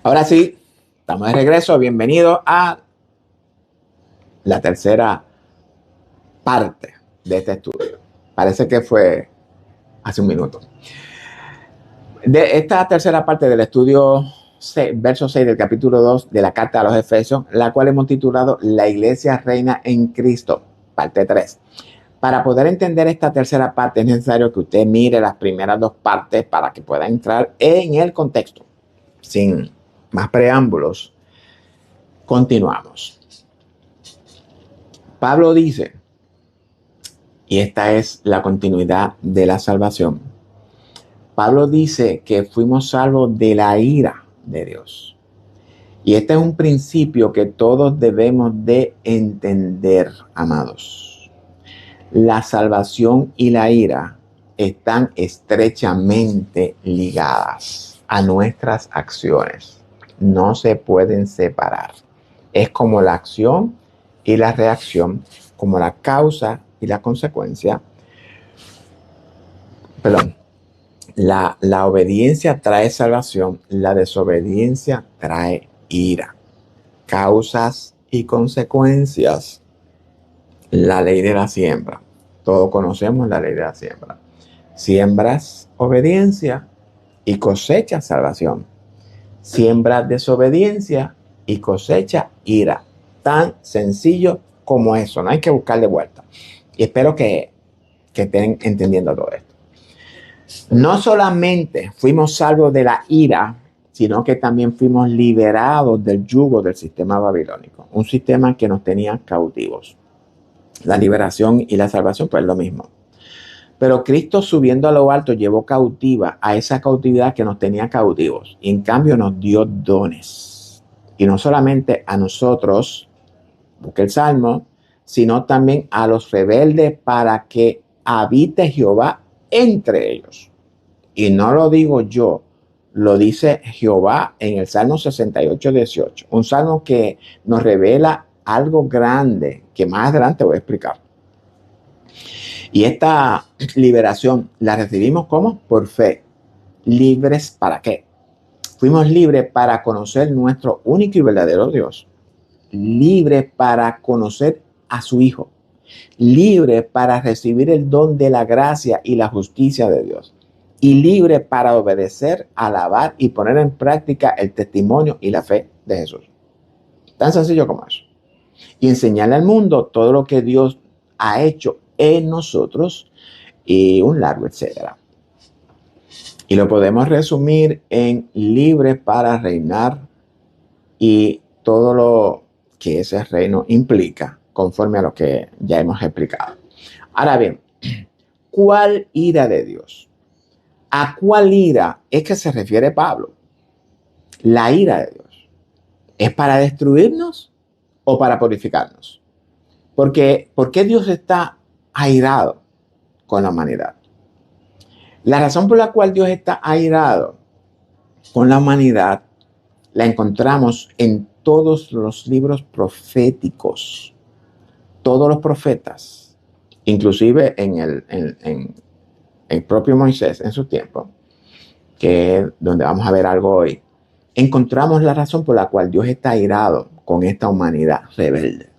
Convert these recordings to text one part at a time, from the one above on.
Ahora sí, estamos de regreso. Bienvenido a la tercera parte de este estudio. Parece que fue hace un minuto. De esta tercera parte del estudio, verso 6 del capítulo 2 de la carta a los Efesios, la cual hemos titulado La Iglesia Reina en Cristo, parte 3. Para poder entender esta tercera parte es necesario que usted mire las primeras dos partes para que pueda entrar en el contexto. Sin más preámbulos, continuamos. Pablo dice, y esta es la continuidad de la salvación. Pablo dice que fuimos salvos de la ira de Dios. Y este es un principio que todos debemos de entender, amados. La salvación y la ira están estrechamente ligadas a nuestras acciones. No se pueden separar. Es como la acción y la reacción, como la causa y la consecuencia. Perdón. La obediencia trae salvación, la desobediencia trae ira. Causas y consecuencias. La ley de la siembra. Todos conocemos la ley de la siembra. Siembras obediencia y cosechas salvación. Siembras desobediencia y cosecha ira. Tan sencillo como eso. No hay que buscarle vuelta. Y espero que estén entendiendo todo esto. No solamente fuimos salvos de la ira, sino que también fuimos liberados del yugo del sistema babilónico, un sistema que nos tenía cautivos. La liberación y la salvación, pues es lo mismo. Pero Cristo, subiendo a lo alto, llevó cautiva a esa cautividad que nos tenía cautivos. Y en cambio nos dio dones. Y no solamente a nosotros, busque el Salmo, sino también a los rebeldes para que habite Jehová entre ellos. Y no lo digo yo, lo dice Jehová en el Salmo 68, 18. Un salmo que nos revela algo grande que más adelante voy a explicar. Y esta liberación la recibimos ¿cómo? Por fe. ¿Libres para qué? Fuimos libres para conocer nuestro único y verdadero Dios. Libres para conocer a su Hijo. Libres para recibir el don de la gracia y la justicia de Dios. Y libre para obedecer, alabar y poner en práctica el testimonio y la fe de Jesús. Tan sencillo como eso. Y enseñarle al mundo todo lo que Dios ha hecho en nosotros y un largo etcétera. Y lo podemos resumir en libre para reinar y todo lo que ese reino implica, conforme a lo que ya hemos explicado. Ahora bien, ¿cuál ira de Dios? ¿A cuál ira es que se refiere Pablo? La ira de Dios. ¿Es para destruirnos o para purificarnos? ¿Por qué Dios está airado con la humanidad? La razón por la cual Dios está airado con la humanidad la encontramos en todos los libros proféticos. Todos los profetas, inclusive en el propio Moisés en su tiempo, que es donde vamos a ver algo hoy, encontramos la razón por la cual Dios está airado con esta humanidad rebelde.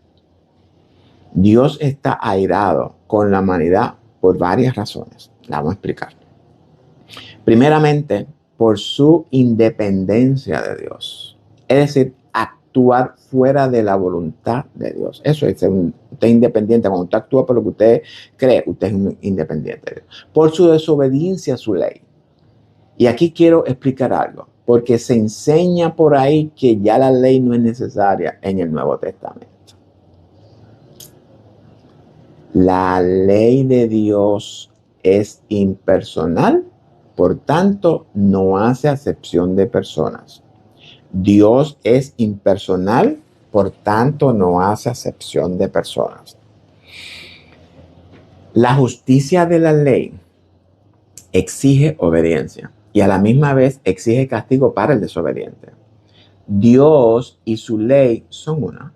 Dios está airado con la humanidad por varias razones. La vamos a explicar. Primeramente, por su independencia de Dios. Es decir, actuar fuera de la voluntad de Dios. Eso es usted es independiente. Cuando usted actúa por lo que usted cree, usted es un independiente de Dios. Por su desobediencia a su ley. Y aquí quiero explicar algo, porque se enseña por ahí que ya la ley no es necesaria en el Nuevo Testamento. La ley de Dios es impersonal, por tanto, no hace acepción de personas. Dios es impersonal, por tanto, no hace acepción de personas. La justicia de la ley exige obediencia y a la misma vez exige castigo para el desobediente. Dios y su ley son una.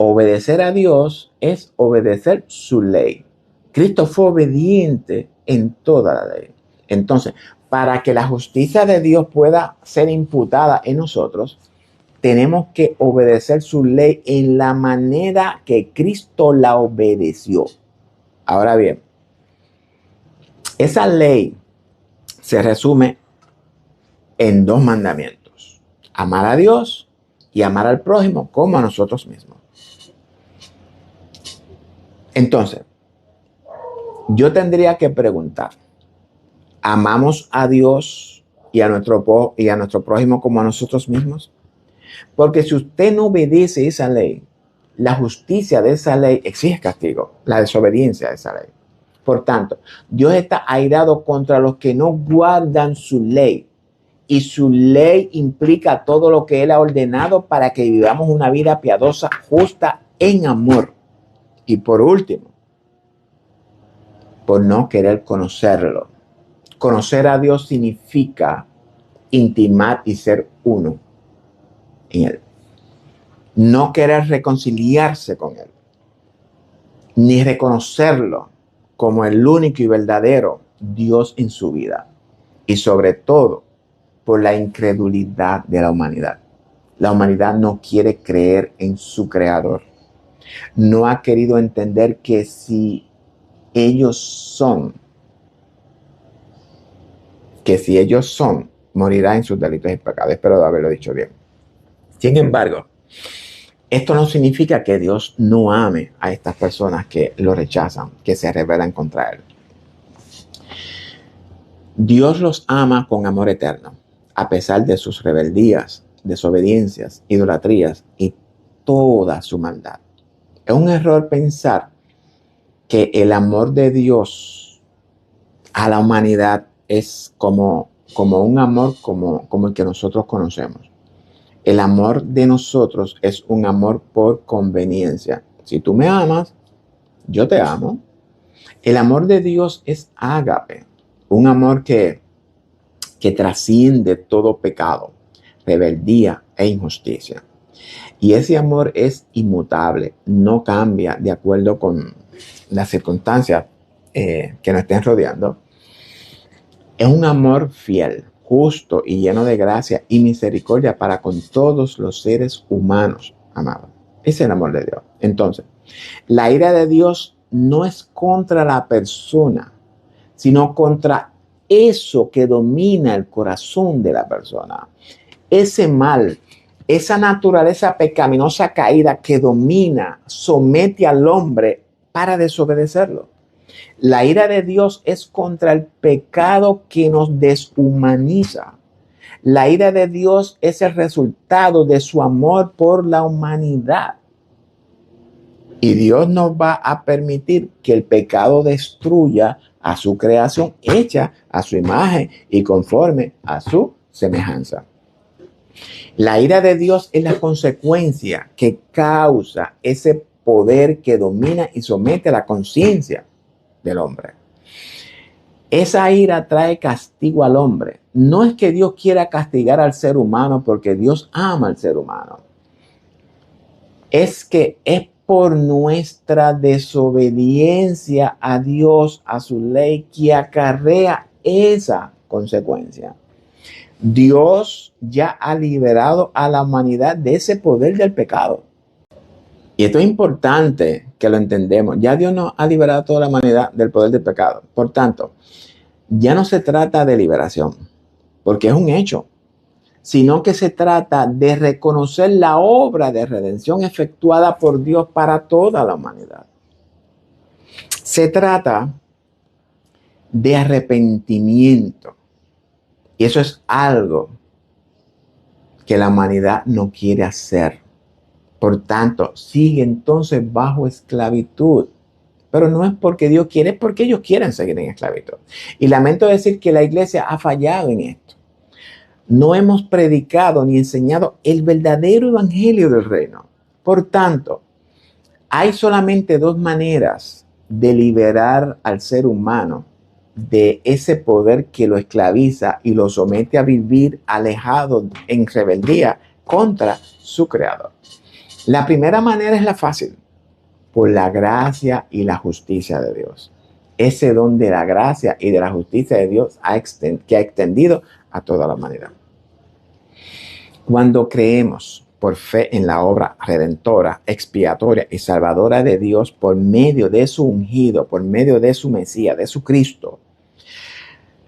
Obedecer a Dios es obedecer su ley. Cristo fue obediente en toda la ley. Entonces, para que la justicia de Dios pueda ser imputada en nosotros, tenemos que obedecer su ley en la manera que Cristo la obedeció. Ahora bien, esa ley se resume en 2 mandamientos: amar a Dios y amar al prójimo como a nosotros mismos. Entonces, yo tendría que preguntar, ¿amamos a Dios y a nuestro prójimo como a nosotros mismos? Porque si usted no obedece esa ley, la justicia de esa ley exige castigo, la desobediencia de esa ley. Por tanto, Dios está airado contra los que no guardan su ley. Y su ley implica todo lo que Él ha ordenado para que vivamos una vida piadosa, justa, en amor. Y por último, por no querer conocerlo. Conocer a Dios significa intimar y ser uno en Él. No querer reconciliarse con Él, ni reconocerlo como el único y verdadero Dios en su vida. Y sobre todo, por la incredulidad de la humanidad. La humanidad no quiere creer en su creador. No ha querido entender que si ellos son, morirá en sus delitos y pecados. Espero haberlo dicho bien. Sin embargo, esto no significa que Dios no ame a estas personas que lo rechazan, que se rebelan contra Él. Dios los ama con amor eterno, a pesar de sus rebeldías, desobediencias, idolatrías y toda su maldad. Es un error pensar que el amor de Dios a la humanidad es como un amor como el que nosotros conocemos. El amor de nosotros es un amor por conveniencia. Si tú me amas, yo te amo. El amor de Dios es ágape, un amor que trasciende todo pecado, rebeldía e injusticia. Y ese amor es inmutable, no cambia de acuerdo con las circunstancias que nos estén rodeando. Es un amor fiel, justo y lleno de gracia y misericordia para con todos los seres humanos, amados. Ese es el amor de Dios. Entonces, la ira de Dios no es contra la persona, sino contra eso que domina el corazón de la persona. Ese mal, esa naturaleza pecaminosa caída que domina, somete al hombre para desobedecerlo. La ira de Dios es contra el pecado que nos deshumaniza. La ira de Dios es el resultado de su amor por la humanidad. Y Dios nos va a permitir que el pecado destruya a su creación hecha a su imagen y conforme a su semejanza. La ira de Dios es la consecuencia que causa ese poder que domina y somete a la conciencia del hombre. Esa ira trae castigo al hombre. No es que Dios quiera castigar al ser humano porque Dios ama al ser humano. Es que es por nuestra desobediencia a Dios, a su ley, que acarrea esa consecuencia. Dios ya ha liberado a la humanidad de ese poder del pecado. Y esto es importante que lo entendemos. Ya Dios nos ha liberado a toda la humanidad del poder del pecado. Por tanto, ya no se trata de liberación, porque es un hecho, sino que se trata de reconocer la obra de redención efectuada por Dios para toda la humanidad. Se trata de arrepentimiento. Y eso es algo que la humanidad no quiere hacer. Por tanto, sigue entonces bajo esclavitud. Pero no es porque Dios quiere, es porque ellos quieren seguir en esclavitud. Y lamento decir que la iglesia ha fallado en esto. No hemos predicado ni enseñado el verdadero evangelio del reino. Por tanto, hay solamente 2 maneras de liberar al ser humano de ese poder que lo esclaviza y lo somete a vivir alejado en rebeldía contra su creador. La primera manera es la fácil, por la gracia y la justicia de Dios. ese don de la gracia y de la justicia de Dios que ha extendido a toda la humanidad. Cuando creemos por fe en la obra redentora, expiatoria y salvadora de Dios por medio de su ungido, por medio de su Mesías, de su Cristo,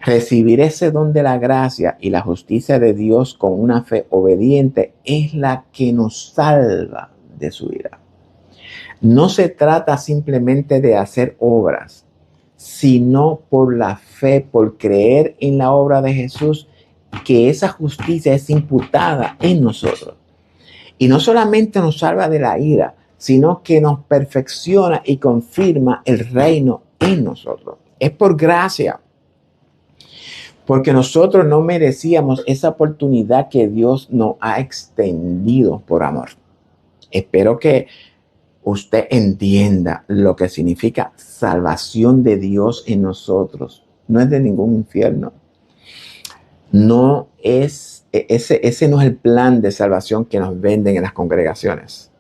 recibir ese don de la gracia y la justicia de Dios con una fe obediente es la que nos salva de su ira. No se trata simplemente de hacer obras, sino por la fe, por creer en la obra de Jesús, que esa justicia es imputada en nosotros. Y no solamente nos salva de la ira, sino que nos perfecciona y confirma el reino en nosotros. Es por gracia, porque nosotros no merecíamos esa oportunidad que Dios nos ha extendido por amor. Espero que usted entienda lo que significa salvación de Dios en nosotros. No es de ningún infierno. No es, ese no es el plan de salvación que nos venden en las congregaciones.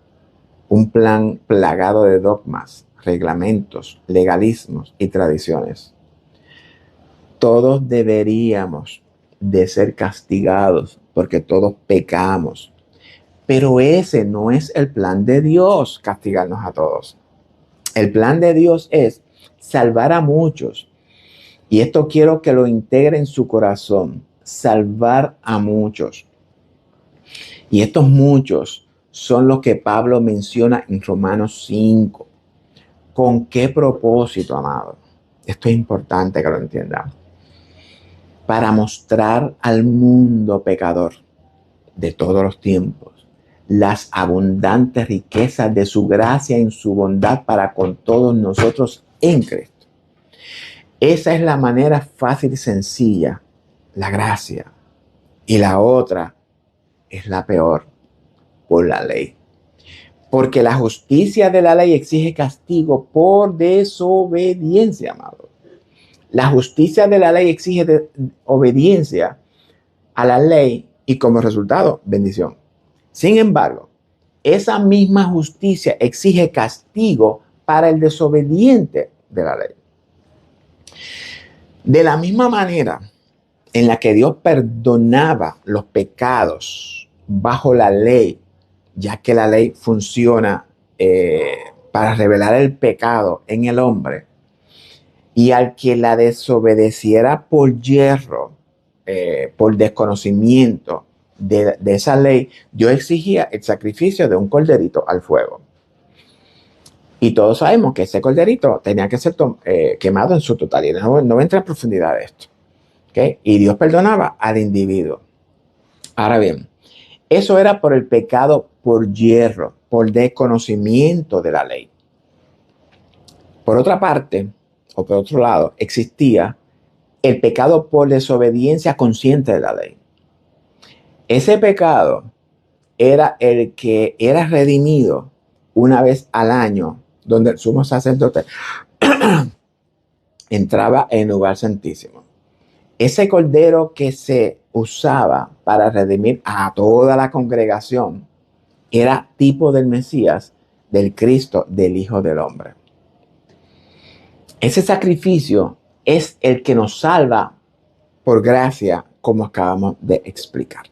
Un plan plagado de dogmas, reglamentos, legalismos y tradiciones. Todos deberíamos de ser castigados porque todos pecamos. Pero ese no es el plan de Dios, castigarnos a todos. El plan de Dios es salvar a muchos. Y esto quiero que lo integre en su corazón. Salvar a muchos. Y estos muchos son los que Pablo menciona en Romanos 5. ¿Con qué propósito, amado? Esto es importante que lo entiendan. Para mostrar al mundo pecador de todos los tiempos las abundantes riquezas de su gracia en su bondad para con todos nosotros en Cristo. Esa es la manera fácil y sencilla, la gracia. Y la otra es la peor, por la ley. Porque la justicia de la ley exige castigo por desobediencia, amado. La justicia de la ley exige obediencia a la ley y como resultado, bendición. Sin embargo, esa misma justicia exige castigo para el desobediente de la ley. De la misma manera en la que Dios perdonaba los pecados bajo la ley, ya que la ley funciona para revelar el pecado en el hombre, y al que la desobedeciera por yerro, por desconocimiento de esa ley, Dios exigía el sacrificio de un corderito al fuego. Y todos sabemos que ese corderito tenía que ser quemado en su totalidad. No voy a entrar en profundidad de esto. ¿Okay? Y Dios perdonaba al individuo. Ahora bien, eso era por el pecado por yerro, por desconocimiento de la ley. Por otra parte, o por otro lado, existía el pecado por desobediencia consciente de la ley. Ese pecado era el que era redimido una vez al año, donde el sumo sacerdote entraba en el lugar santísimo. Ese cordero que se usaba para redimir a toda la congregación era tipo del Mesías, del Cristo, del Hijo del Hombre. Ese sacrificio es el que nos salva por gracia, como acabamos de explicar.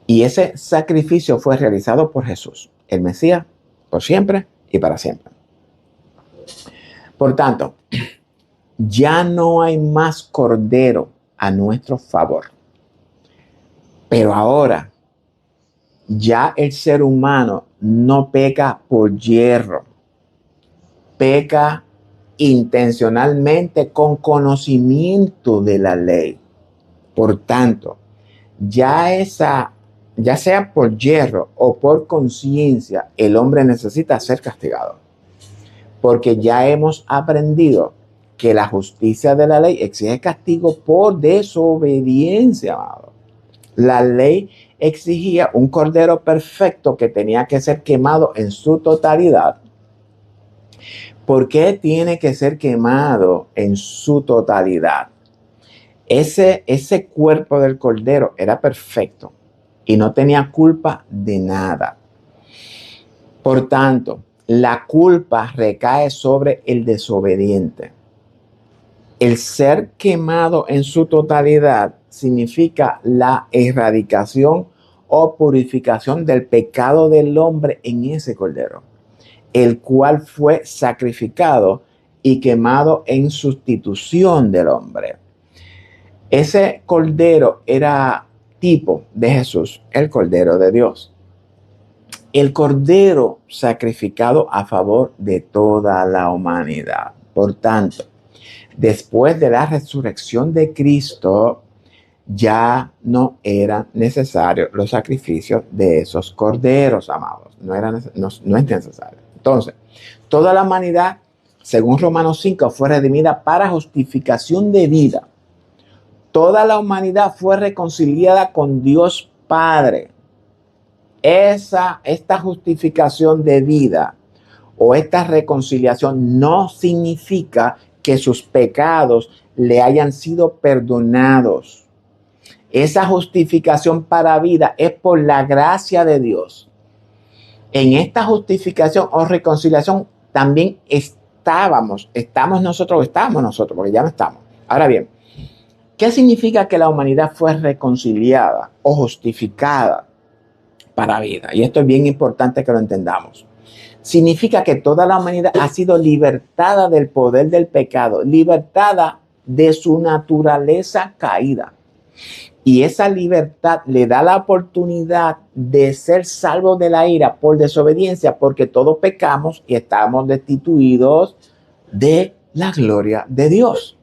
Y ese sacrificio fue realizado por Jesús, el Mesías, por siempre y para siempre. Por tanto, ya no hay más cordero a nuestro favor. Pero ahora, ya el ser humano no peca por yerro, peca intencionalmente con conocimiento de la ley. Por tanto, ya sea por yerro o por conciencia, el hombre necesita ser castigado. Porque ya hemos aprendido que la justicia de la ley exige castigo por desobediencia, amado. La ley exigía un cordero perfecto que tenía que ser quemado en su totalidad. ¿Por qué tiene que ser quemado en su totalidad? Ese cuerpo del cordero era perfecto y no tenía culpa de nada. Por tanto, la culpa recae sobre el desobediente. El ser quemado en su totalidad significa la erradicación o purificación del pecado del hombre en ese cordero, el cual fue sacrificado y quemado en sustitución del hombre. Ese cordero era tipo de Jesús, el Cordero de Dios. El cordero sacrificado a favor de toda la humanidad. Por tanto, después de la resurrección de Cristo, ya no eran necesarios los sacrificios de esos corderos, amados. No es necesario. Entonces, toda la humanidad, según Romanos 5, fue redimida para justificación de vida. Toda la humanidad fue reconciliada con Dios Padre. Esta justificación de vida o esta reconciliación no significa que sus pecados le hayan sido perdonados. Esa justificación para vida es por la gracia de Dios. En esta justificación o reconciliación también estamos nosotros, porque ya no estamos. Ahora bien, ¿qué significa que la humanidad fue reconciliada o justificada para vida? Y esto es bien importante que lo entendamos. Significa que toda la humanidad ha sido libertada del poder del pecado, libertada de su naturaleza caída. Y esa libertad le da la oportunidad de ser salvo de la ira por desobediencia, porque todos pecamos y estamos destituidos de la gloria de Dios.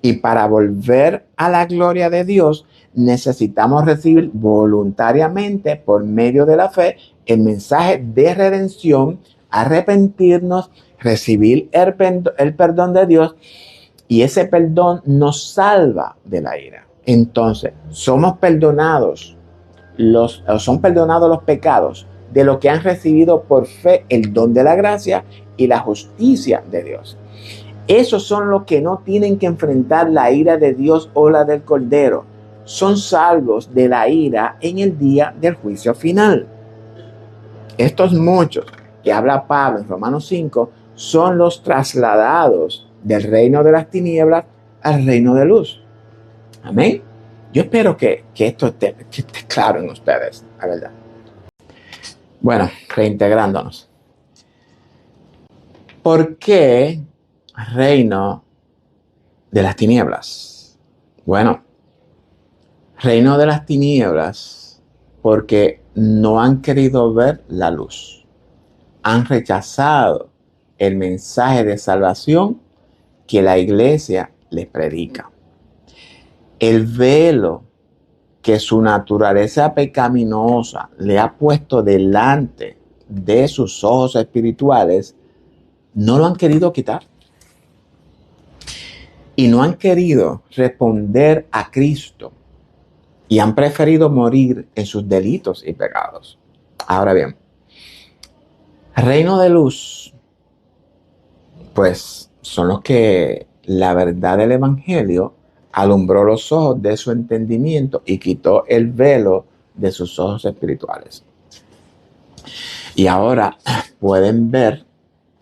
Y para volver a la gloria de Dios, necesitamos recibir voluntariamente, por medio de la fe, el mensaje de redención, arrepentirnos, recibir el perdón de Dios, y ese perdón nos salva de la ira. Entonces, son perdonados los pecados de los que han recibido por fe el don de la gracia y la justicia de Dios. Esos son los que no tienen que enfrentar la ira de Dios o la del Cordero. Son salvos de la ira en el día del juicio final. Estos muchos que habla Pablo en Romanos 5 son los trasladados del reino de las tinieblas al reino de luz. Amén. Yo espero que esto esté claro en ustedes, la verdad. Bueno, reintegrándonos. ¿Por qué reino de las tinieblas? Bueno, reino de las tinieblas porque no han querido ver la luz. Han rechazado el mensaje de salvación que la iglesia les predica. El velo que su naturaleza pecaminosa le ha puesto delante de sus ojos espirituales, no lo han querido quitar. Y no han querido responder a Cristo y han preferido morir en sus delitos y pecados. Ahora bien, reino de luz, pues son los que la verdad del evangelio alumbró los ojos de su entendimiento y quitó el velo de sus ojos espirituales. Y ahora pueden ver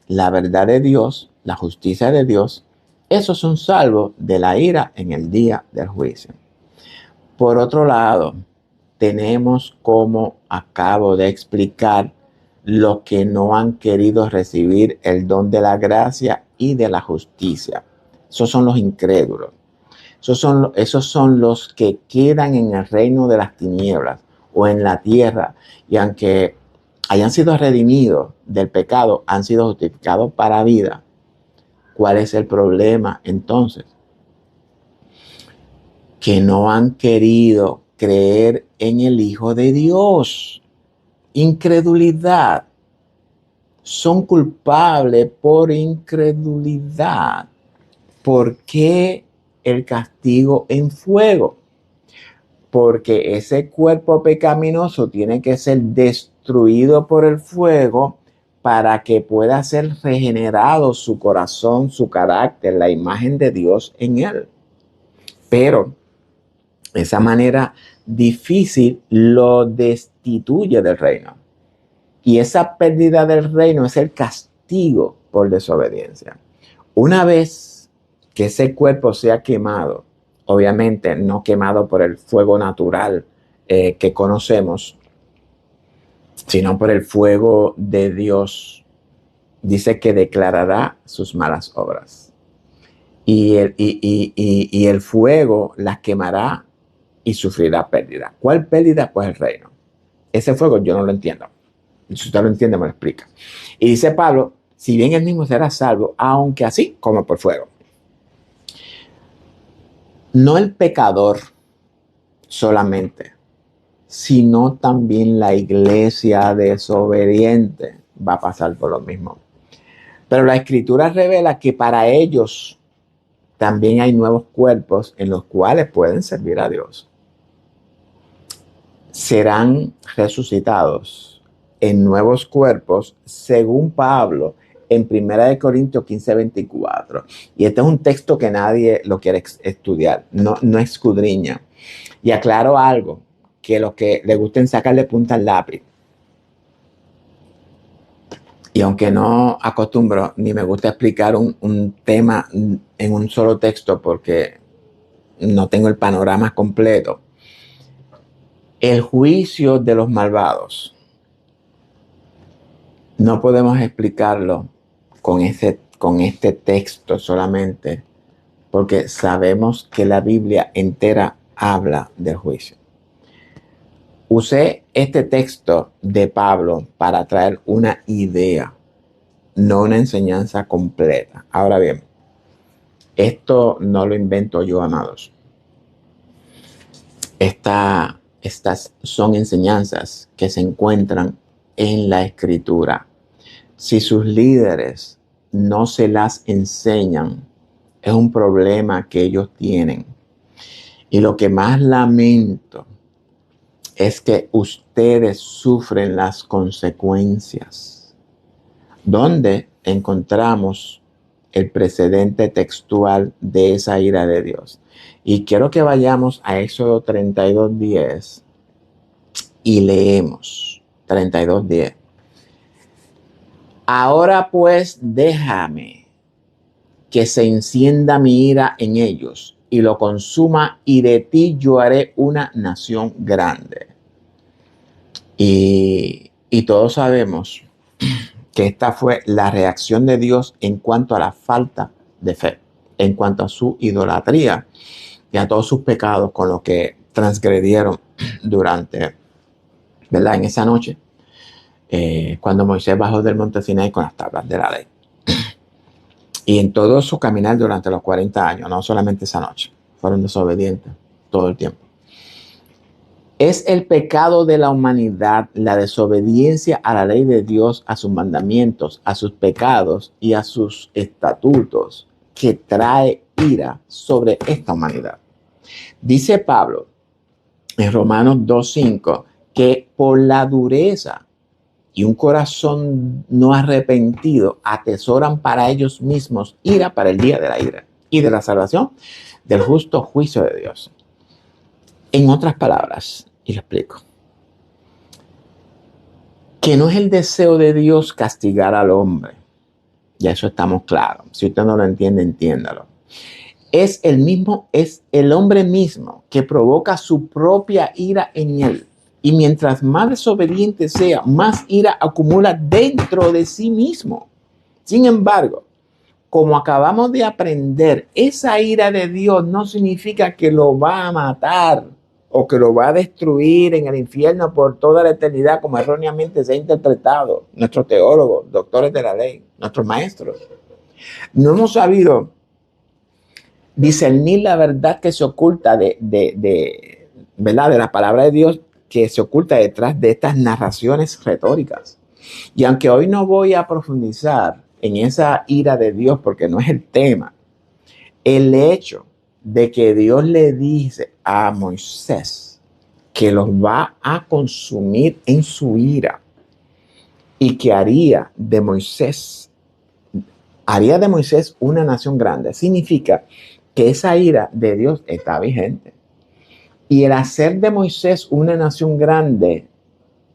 la verdad de Dios, la justicia de Dios. Esos son salvos de la ira en el día del juicio. Por otro lado, tenemos, como acabo de explicar, los que no han querido recibir el don de la gracia y de la justicia. Esos son los incrédulos. Esos son los que quedan en el reino de las tinieblas o en la tierra, y aunque hayan sido redimidos del pecado, han sido justificados para vida. ¿Cuál es el problema entonces? Que no han querido creer en el Hijo de Dios. Incredulidad. Son culpables por incredulidad. ¿Por qué el castigo en fuego? Porque ese cuerpo pecaminoso tiene que ser destruido por el fuego para que pueda ser regenerado su corazón, su carácter, la imagen de Dios en él. Pero esa manera difícil lo destituye del reino. Y esa pérdida del reino es el castigo por desobediencia. Una vez que ese cuerpo sea quemado, obviamente no quemado por el fuego natural que conocemos, sino por el fuego de Dios. Dice que declarará sus malas obras. Y el fuego las quemará y sufrirá pérdida. ¿Cuál pérdida? Pues el reino. Ese fuego yo no lo entiendo. Si usted lo entiende, me lo explica. Y dice Pablo, si bien él mismo será salvo, aunque así como por fuego. No el pecador solamente, sino también la iglesia desobediente va a pasar por lo mismo. Pero la escritura revela que para ellos también hay nuevos cuerpos en los cuales pueden servir a Dios. Serán resucitados en nuevos cuerpos, según Pablo, en 1 Corintios 15:24. Y este es un texto que nadie lo quiere estudiar, no escudriña. Y aclaro algo, que los que le gusten sacarle punta al lápiz, y aunque no acostumbro ni me gusta explicar un tema en un solo texto porque no tengo el panorama completo, el juicio de los malvados no podemos explicarlo con este texto solamente, porque sabemos que la Biblia entera habla del juicio. Usé este texto de Pablo para traer una idea, no una enseñanza completa. Ahora bien, esto no lo invento yo, amados. Estas son enseñanzas que se encuentran en la Escritura. Si sus líderes no se las enseñan, es un problema que ellos tienen. Y lo que más lamento es que ustedes sufren las consecuencias. ¿Dónde encontramos el precedente textual de esa ira de Dios? Y quiero que vayamos a Éxodo 32:10 y leemos 32:10. Ahora pues déjame que se encienda mi ira en ellos y lo consuma, y de ti yo haré una nación grande. Y todos sabemos que esta fue la reacción de Dios en cuanto a la falta de fe, en cuanto a su idolatría y a todos sus pecados con los que transgredieron durante, ¿verdad? En esa noche, cuando Moisés bajó del monte Sinaí con las tablas de la ley. Y en todo su caminar durante los 40 años, no solamente esa noche, fueron desobedientes todo el tiempo. Es el pecado de la humanidad, la desobediencia a la ley de Dios, a sus mandamientos, a sus pecados y a sus estatutos, que trae ira sobre esta humanidad. Dice Pablo en Romanos 2:5 que por la dureza y un corazón no arrepentido atesoran para ellos mismos ira para el día de la ira y de la salvación del justo juicio de Dios. En otras palabras, y lo explico, que no es el deseo de Dios castigar al hombre. Ya eso estamos claros. Si usted no lo entiende, entiéndalo. Es el hombre mismo que provoca su propia ira en él. Y mientras más desobediente sea, más ira acumula dentro de sí mismo. Sin embargo, como acabamos de aprender, esa ira de Dios no significa que lo va a matar o que lo va a destruir en el infierno por toda la eternidad, como erróneamente se ha interpretado nuestros teólogos, doctores de la ley, nuestros maestros. No hemos sabido discernir la verdad que se oculta ¿verdad? De la palabra de Dios, que se oculta detrás de estas narraciones retóricas. Y aunque hoy no voy a profundizar en esa ira de Dios porque no es el tema, el hecho de que Dios le dice a Moisés que los va a consumir en su ira y que haría de Moisés una nación grande, significa que esa ira de Dios está vigente. Y el hacer de Moisés una nación grande,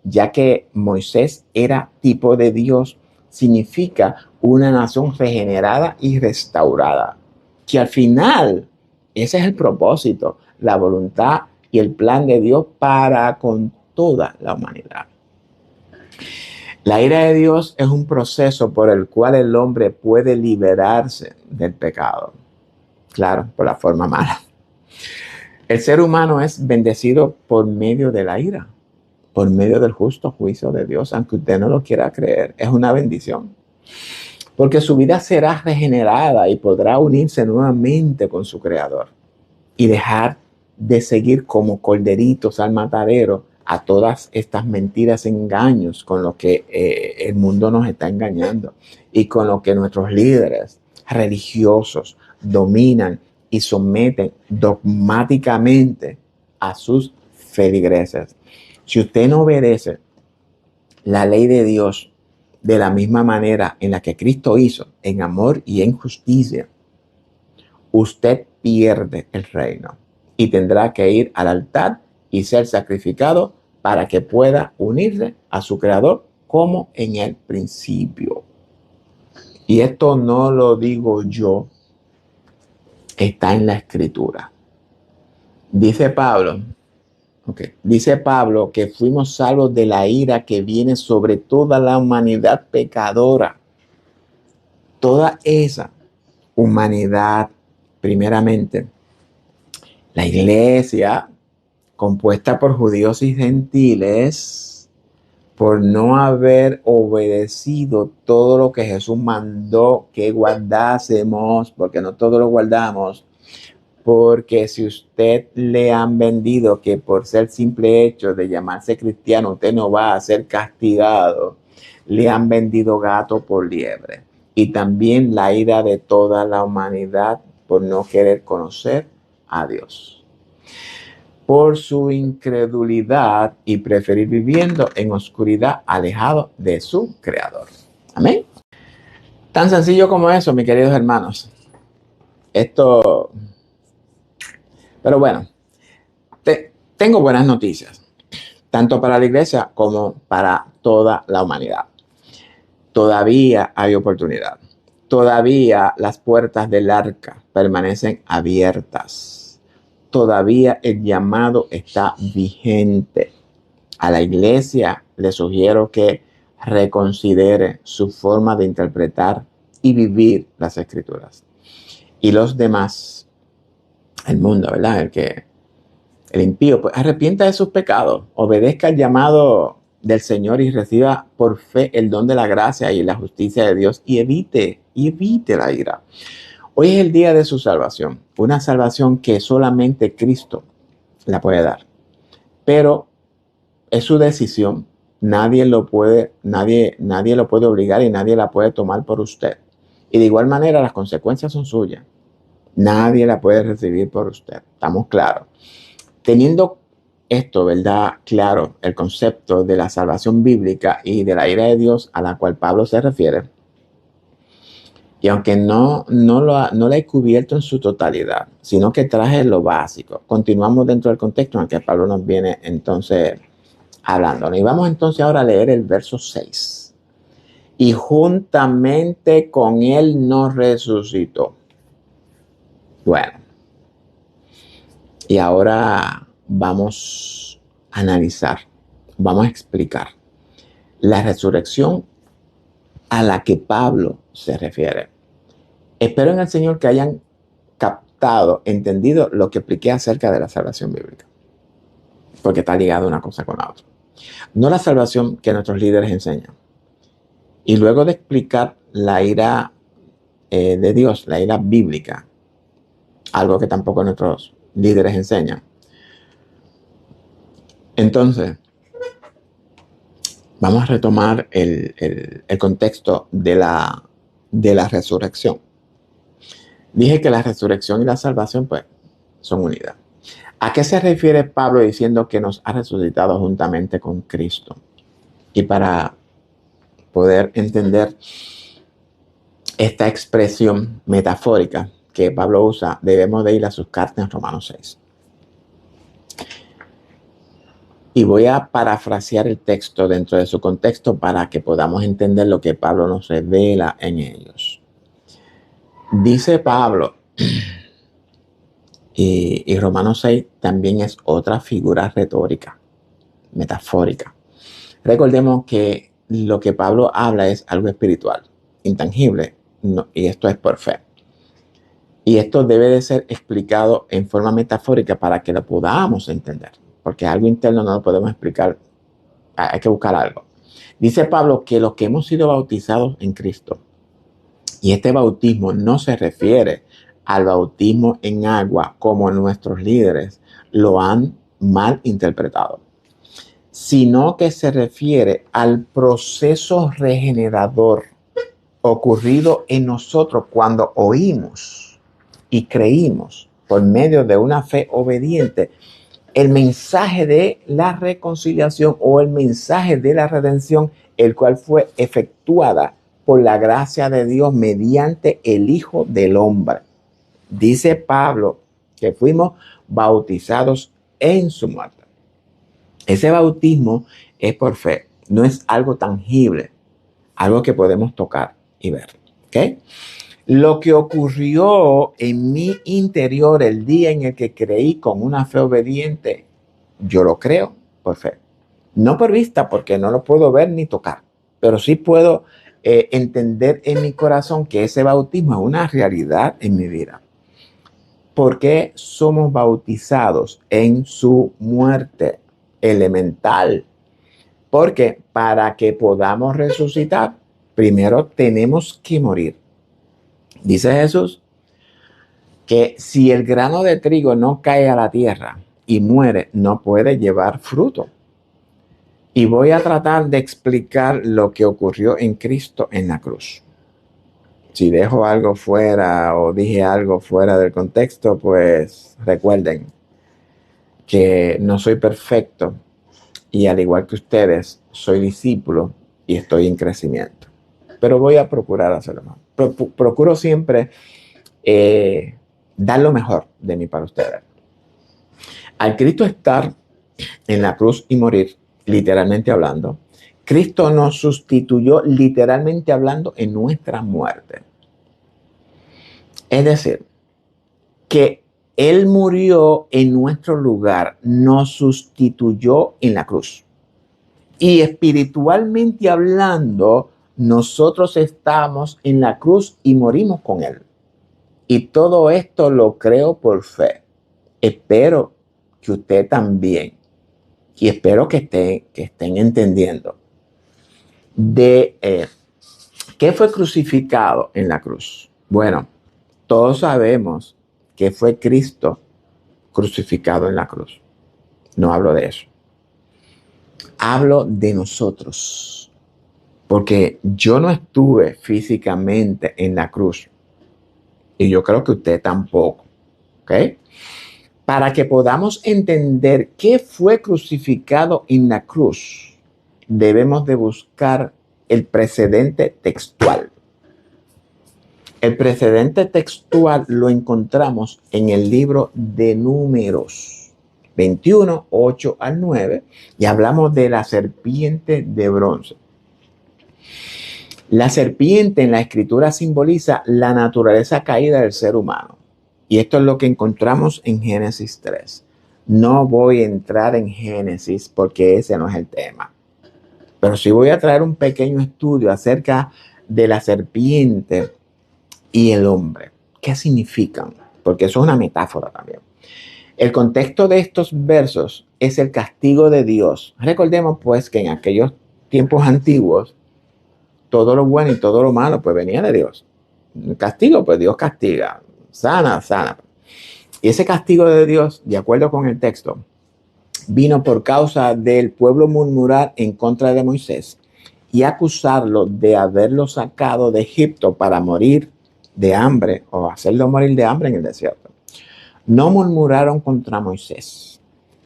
ya que Moisés era tipo de Dios, significa una nación regenerada y restaurada. que al final ese es el propósito, la voluntad y el plan de Dios para con toda la humanidad. La ira de Dios es un proceso por el cual el hombre puede liberarse del pecado. Claro, por la forma mala. El ser humano es bendecido por medio de la ira, por medio del justo juicio de Dios, aunque usted no lo quiera creer, es una bendición. Porque su vida será regenerada y podrá unirse nuevamente con su Creador y dejar de seguir como corderitos al matadero a todas estas mentiras, engaños con los que el mundo nos está engañando y con lo que nuestros líderes religiosos dominan y someten dogmáticamente a sus feligreses. Si usted no obedece la ley de Dios de la misma manera en la que Cristo hizo, en amor y en justicia, usted pierde el reino y tendrá que ir al altar y ser sacrificado para que pueda unirse a su Creador como en el principio. Y esto no lo digo yo, está en la Escritura. Dice Pablo que fuimos salvos de la ira que viene sobre toda la humanidad pecadora. Toda esa humanidad, primeramente, la iglesia, compuesta por judíos y gentiles, por no haber obedecido todo lo que Jesús mandó que guardásemos, porque no todo lo guardamos, porque si usted le han vendido que por ser simple hecho de llamarse cristiano usted no va a ser castigado, le han vendido gato por liebre. Y también la ira de toda la humanidad por no querer conocer a Dios, por su incredulidad y preferir viviendo en oscuridad, alejado de su Creador. Amén. Tan sencillo como eso, mis queridos hermanos. Pero bueno, tengo buenas noticias, tanto para la iglesia como para toda la humanidad. Todavía hay oportunidad. Todavía las puertas del arca permanecen abiertas. Todavía el llamado está vigente. A la iglesia le sugiero que reconsidere su forma de interpretar y vivir las escrituras. Y los demás, el mundo, ¿verdad? El impío, pues arrepienta de sus pecados, obedezca el llamado del Señor y reciba por fe el don de la gracia y la justicia de Dios y evite la ira. Hoy es el día de su salvación, una salvación que solamente Cristo la puede dar. Pero es su decisión, nadie lo puede obligar y nadie la puede tomar por usted. Y de igual manera las consecuencias son suyas. Nadie la puede recibir por usted. ¿Estamos claros? Teniendo esto, ¿verdad? Claro, el concepto de la salvación bíblica y de la ira de Dios a la cual Pablo se refiere, y aunque no la he cubierto en su totalidad, sino que traje lo básico, continuamos dentro del contexto en el que Pablo nos viene entonces hablando. Y vamos entonces ahora a leer el verso 6. Y juntamente con él nos resucitó. Bueno, y ahora vamos a analizar, vamos a explicar la resurrección a la que Pablo se refiere. Espero en el Señor que hayan captado, entendido lo que expliqué acerca de la salvación bíblica, porque está ligado una cosa con la otra. No la salvación que nuestros líderes enseñan. Y luego de explicar la ira de Dios, la ira bíblica, algo que tampoco nuestros líderes enseñan. Entonces, vamos a retomar el contexto de la resurrección. Dije que la resurrección y la salvación pues son unidas. ¿A qué se refiere Pablo diciendo que nos ha resucitado juntamente con Cristo? Y para poder entender esta expresión metafórica que Pablo usa, debemos de ir a sus cartas en Romanos 6. Y voy a parafrasear el texto dentro de su contexto para que podamos entender lo que Pablo nos revela en ellos. Dice Pablo Y Romanos 6 también es otra figura retórica, metafórica. Recordemos que lo que Pablo habla es algo espiritual, intangible, no, y esto es por fe. Y esto debe de ser explicado en forma metafórica para que lo podamos entender, porque algo interno no lo podemos explicar, hay que buscar algo. Dice Pablo que los que hemos sido bautizados en Cristo, y este bautismo no se refiere al bautismo en agua como nuestros líderes lo han mal interpretado, sino que se refiere al proceso regenerador ocurrido en nosotros cuando oímos y creímos por medio de una fe obediente el mensaje de la reconciliación o el mensaje de la redención, el cual fue efectuada por la gracia de Dios mediante el Hijo del Hombre. Dice Pablo que fuimos bautizados en su muerte. Ese bautismo es por fe, no es algo tangible, algo que podemos tocar y ver. ¿Okay? Lo que ocurrió en mi interior el día en el que creí con una fe obediente, yo lo creo por fe. No por vista, porque no lo puedo ver ni tocar, pero sí puedo entender en mi corazón que ese bautismo es una realidad en mi vida. ¿Por qué somos bautizados en su muerte elemental? Porque para que podamos resucitar, primero tenemos que morir. Dice Jesús que si el grano de trigo no cae a la tierra y muere, no puede llevar fruto. Y voy a tratar de explicar lo que ocurrió en Cristo en la cruz. Si dejo algo fuera o dije algo fuera del contexto, pues recuerden que no soy perfecto y al igual que ustedes, soy discípulo y estoy en crecimiento. Pero voy a procurar hacerlo más. Procuro siempre dar lo mejor de mí para ustedes. Al Cristo estar en la cruz y morir, literalmente hablando, Cristo nos sustituyó literalmente hablando en nuestra muerte. Es decir, que Él murió en nuestro lugar, nos sustituyó en la cruz. Y espiritualmente hablando, nosotros estamos en la cruz y morimos con Él. Y todo esto lo creo por fe. Espero que usted también. Y espero que estén entendiendo de qué fue crucificado en la cruz. Bueno, todos sabemos que fue Cristo crucificado en la cruz. No hablo de eso. Hablo de nosotros. Porque yo no estuve físicamente en la cruz. Y yo creo que usted tampoco. ¿Ok? Para que podamos entender qué fue crucificado en la cruz, debemos de buscar el precedente textual. El precedente textual lo encontramos en el libro de Números 21, 8 al 9, y hablamos de la serpiente de bronce. La serpiente en la escritura simboliza la naturaleza caída del ser humano. Y esto es lo que encontramos en Génesis 3. No voy a entrar en Génesis porque ese no es el tema. Pero sí voy a traer un pequeño estudio acerca de la serpiente y el hombre. ¿Qué significan? Porque eso es una metáfora también. El contexto de estos versos es el castigo de Dios. Recordemos pues que en aquellos tiempos antiguos, todo lo bueno y todo lo malo pues venía de Dios. El castigo, pues Dios castiga. Sana. Y ese castigo de Dios, de acuerdo con el texto, vino por causa del pueblo murmurar en contra de Moisés y acusarlo de haberlo sacado de Egipto para morir de hambre o hacerlo morir de hambre en el desierto. No murmuraron contra Moisés,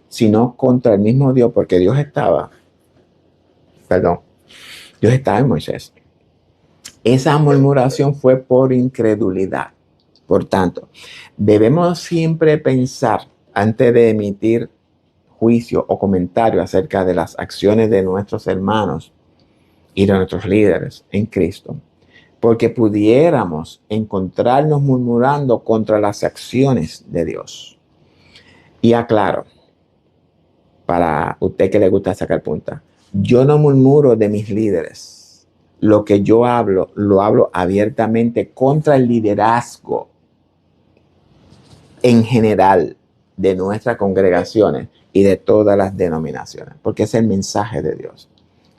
sino contra el mismo Dios, porque Dios estaba en Moisés. Esa murmuración fue por incredulidad. Por tanto, debemos siempre pensar antes de emitir juicio o comentario acerca de las acciones de nuestros hermanos y de nuestros líderes en Cristo. porque pudiéramos encontrarnos murmurando contra las acciones de Dios. Y aclaro, para usted que le gusta sacar punta, yo no murmuro de mis líderes. Lo que yo hablo, lo hablo abiertamente contra el liderazgo en general de nuestras congregaciones y de todas las denominaciones, porque es el mensaje de Dios,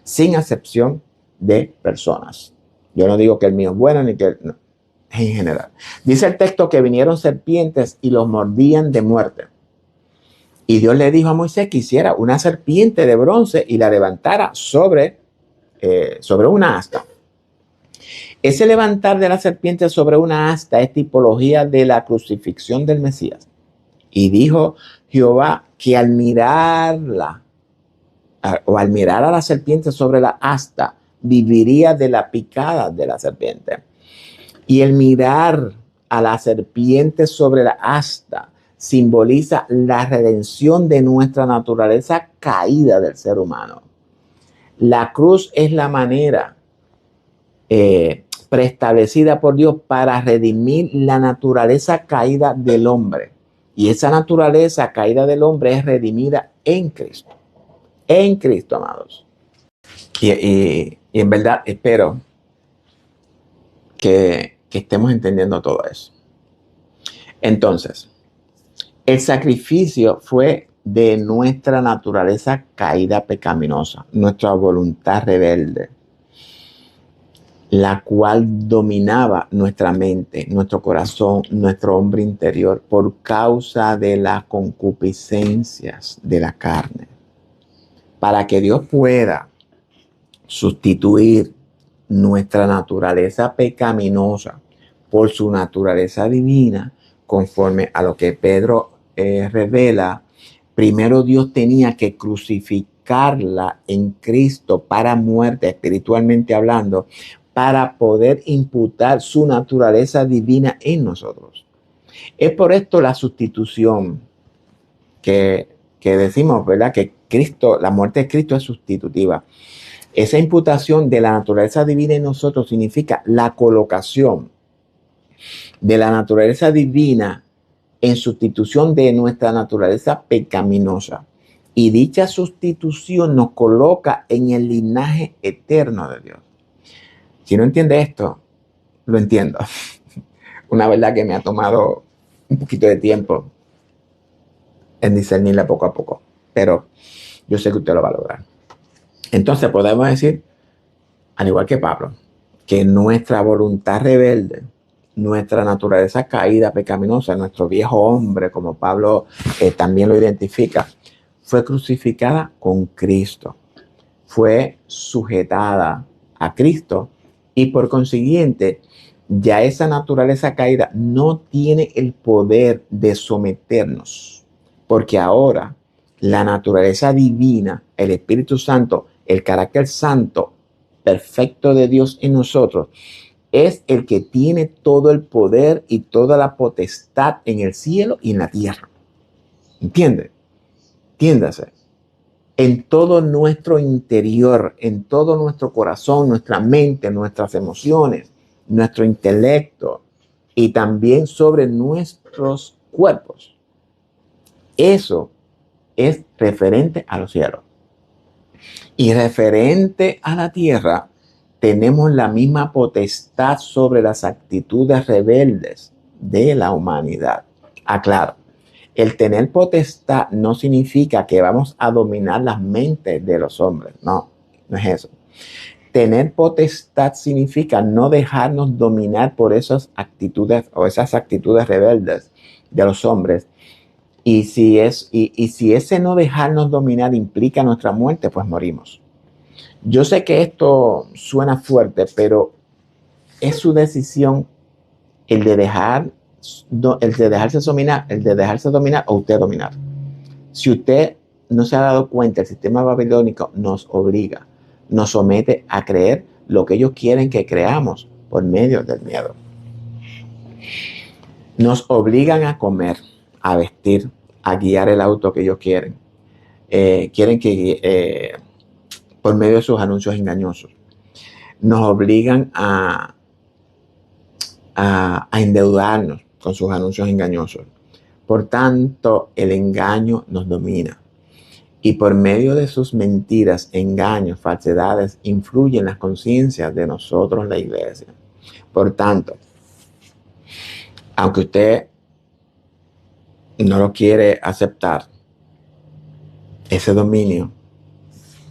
sin acepción de personas. Yo no digo que el mío es bueno ni que no, en general. Dice el texto que vinieron serpientes y los mordían de muerte. Y Dios le dijo a Moisés que hiciera una serpiente de bronce y la levantara sobre una asta. Ese levantar de la serpiente sobre una asta es tipología de la crucifixión del Mesías. Y dijo Jehová que al mirarla, o al mirar a la serpiente sobre la asta, viviría de la picada de la serpiente. Y el mirar a la serpiente sobre la asta simboliza la redención de nuestra naturaleza caída del ser humano. La cruz es la manera preestablecida por Dios para redimir la naturaleza caída del hombre. Y esa naturaleza caída del hombre es redimida en Cristo. En Cristo, amados. Y en verdad espero que estemos entendiendo todo eso. Entonces, el sacrificio fue de nuestra naturaleza caída pecaminosa, nuestra voluntad rebelde, la cual dominaba nuestra mente, nuestro corazón, nuestro hombre interior por causa de las concupiscencias de la carne. Para que Dios pueda sustituir nuestra naturaleza pecaminosa por su naturaleza divina, conforme a lo que Pedro revela, primero Dios tenía que crucificarla en Cristo para muerte, espiritualmente hablando, para poder imputar su naturaleza divina en nosotros. Es por esto la sustitución que decimos, ¿verdad? Que Cristo, la muerte de Cristo es sustitutiva. Esa imputación de la naturaleza divina en nosotros significa la colocación de la naturaleza divina en sustitución de nuestra naturaleza pecaminosa. Y dicha sustitución nos coloca en el linaje eterno de Dios. Si no entiende esto, lo entiendo. Una verdad que me ha tomado un poquito de tiempo en discernirla poco a poco. Pero yo sé que usted lo va a lograr. Entonces podemos decir, al igual que Pablo, que nuestra voluntad rebelde, nuestra naturaleza caída, pecaminosa, nuestro viejo hombre, como Pablo también lo identifica, fue crucificada con Cristo, fue sujetada a Cristo y por consiguiente ya esa naturaleza caída no tiene el poder de someternos, porque ahora la naturaleza divina, el Espíritu Santo, el carácter santo, perfecto de Dios en nosotros, es el que tiene todo el poder y toda la potestad en el cielo y en la tierra. ¿Entiende? Entiéndase. En todo nuestro interior, en todo nuestro corazón, nuestra mente, nuestras emociones, nuestro intelecto y también sobre nuestros cuerpos. Eso es referente a los cielos. Y referente a la tierra, tenemos la misma potestad sobre las actitudes rebeldes de la humanidad. Aclaro, el tener potestad no significa que vamos a dominar las mentes de los hombres. No, no es eso. Tener potestad significa no dejarnos dominar por esas actitudes o esas actitudes rebeldes de los hombres. Y si ese no dejarnos dominar implica nuestra muerte, pues morimos. Yo sé que esto suena fuerte, pero es su decisión el de dejarse dominar o usted dominar. Si usted no se ha dado cuenta, el sistema babilónico nos obliga, nos somete a creer lo que ellos quieren que creamos por medio del miedo. Nos obligan a comer, a vestir, a guiar el auto que ellos quieren. Quieren que por medio de sus anuncios engañosos. Nos obligan a a endeudarnos con sus anuncios engañosos. Por tanto, el engaño nos domina. Y por medio de sus mentiras, engaños, falsedades, influyen las conciencias de nosotros, la iglesia. Por tanto, aunque usted no lo quiere aceptar, ese dominio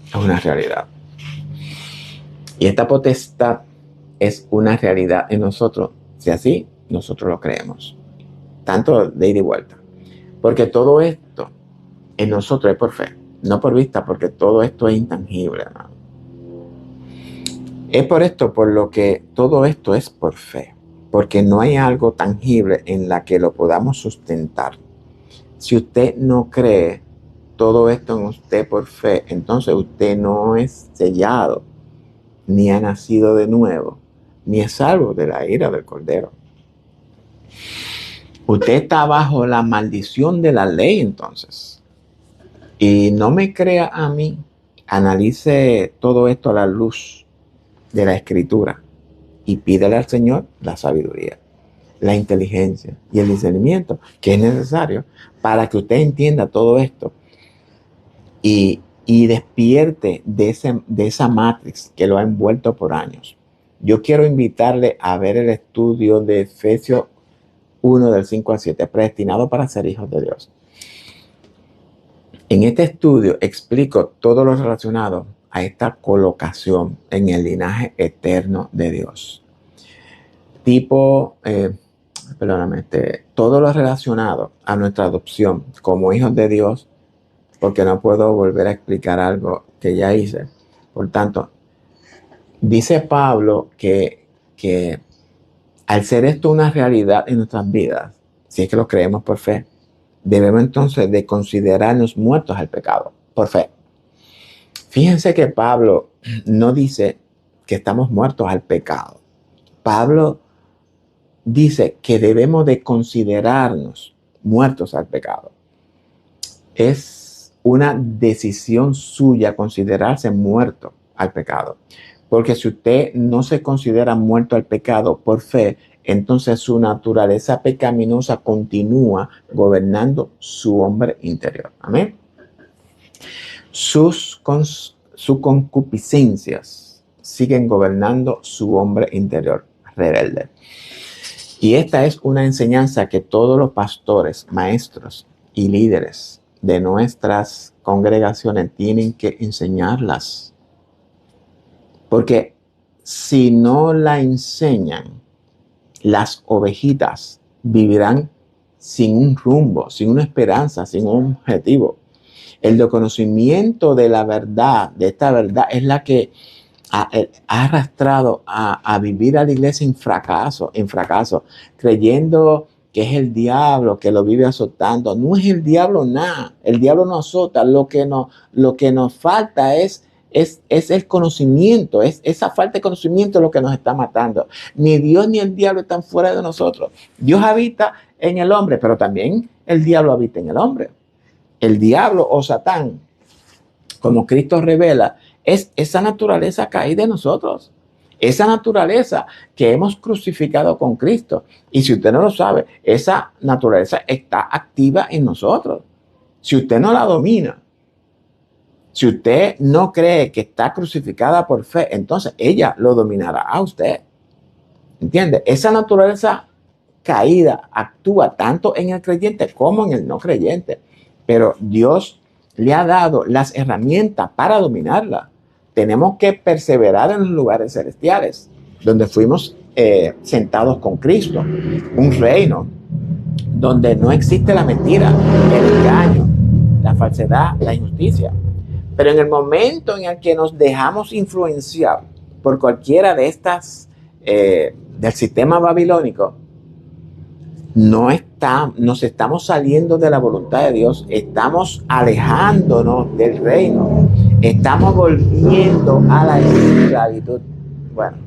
es una realidad. Y esta potestad es una realidad en nosotros, si así nosotros lo creemos. Tanto de ida y vuelta. Porque todo esto en nosotros es por fe, no por vista, porque todo esto es intangible, hermano. Es por esto por lo que todo esto es por fe, porque no hay algo tangible en la que lo podamos sustentar. Si usted no cree todo esto en usted por fe, entonces usted no es sellado, ni ha nacido de nuevo, ni es salvo de la ira del Cordero. Usted está bajo la maldición de la ley entonces. Y no me crea a mí, analice todo esto a la luz de la Escritura y pídele al Señor la sabiduría, la inteligencia y el discernimiento que es necesario para que usted entienda todo esto y despierte de esa matrix que lo ha envuelto por años. Yo quiero invitarle a ver el estudio de Efesios 1 del 5 al 7, predestinado para ser hijos de Dios. En este estudio explico todo lo relacionado a esta colocación en el linaje eterno de Dios. Todo lo relacionado a nuestra adopción como hijos de Dios, porque no puedo volver a explicar algo que ya hice. Por tanto, dice Pablo que al ser esto una realidad en nuestras vidas, si es que lo creemos por fe, debemos entonces de considerarnos muertos al pecado, por fe. Fíjense que Pablo no dice que estamos muertos al pecado. Pablo dice que debemos de considerarnos muertos al pecado. Es una decisión suya considerarse muerto al pecado. Porque si usted no se considera muerto al pecado por fe, entonces su naturaleza pecaminosa continúa gobernando su hombre interior. Amén. Sus concupiscencias siguen gobernando su hombre interior rebelde. Y esta es una enseñanza que todos los pastores, maestros y líderes de nuestras congregaciones tienen que enseñarlas. Porque si no la enseñan, las ovejitas vivirán sin un rumbo, sin una esperanza, sin un objetivo. El reconocimiento de la verdad, de esta verdad, es la que ha arrastrado a vivir a la iglesia en fracaso, creyendo que es el diablo que lo vive azotando. No es el diablo nada, el diablo no azota, lo que nos falta es el conocimiento, es esa falta de conocimiento lo que nos está matando. Ni Dios ni el diablo están fuera de nosotros. Dios habita en el hombre, pero también el diablo habita en el hombre. El diablo o Satán, como Cristo revela, es esa naturaleza caída en nosotros. Esa naturaleza que hemos crucificado con Cristo. Y si usted no lo sabe, esa naturaleza está activa en nosotros. Si usted no la domina, si usted no cree que está crucificada por fe, entonces ella lo dominará a usted. ¿Entiende? Esa naturaleza caída actúa tanto en el creyente como en el no creyente. Pero Dios le ha dado las herramientas para dominarla. Tenemos que perseverar en los lugares celestiales, donde fuimos sentados con Cristo. Un reino donde no existe la mentira, el engaño, la falsedad, la injusticia. Pero en el momento en el que nos dejamos influenciar por cualquiera de estas del sistema babilónico, nos estamos saliendo de la voluntad de Dios, estamos alejándonos del reino, estamos volviendo a la esclavitud. Bueno,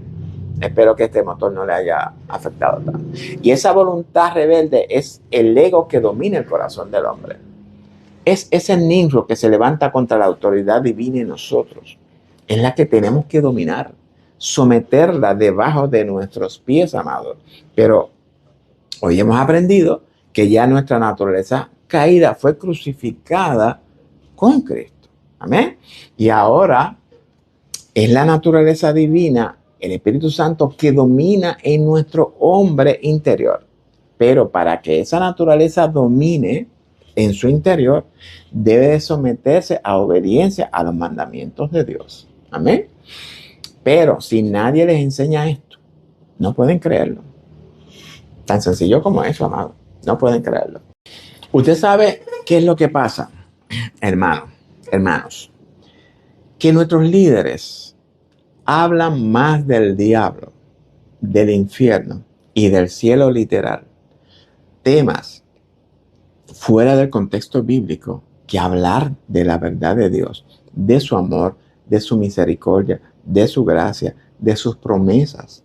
espero que este motor no le haya afectado tanto. Y esa voluntad rebelde es el ego que domina el corazón del hombre. Es ese Nimrod que se levanta contra la autoridad divina en nosotros. Es la que tenemos que dominar. someterla debajo de nuestros pies, amados. Pero hoy hemos aprendido que ya nuestra naturaleza caída fue crucificada con Cristo. Amén. Y ahora es la naturaleza divina, el Espíritu Santo, que domina en nuestro hombre interior. Pero para que esa naturaleza domine en su interior, debe de someterse a obediencia a los mandamientos de Dios. Amén. Pero si nadie les enseña esto, no pueden creerlo. Tan sencillo como eso, amado. No pueden creerlo. Usted sabe qué es lo que pasa, hermanos, que nuestros líderes hablan más del diablo, del infierno y del cielo literal, temas fuera del contexto bíblico, que hablar de la verdad de Dios, de su amor, de su misericordia, de su gracia, de sus promesas,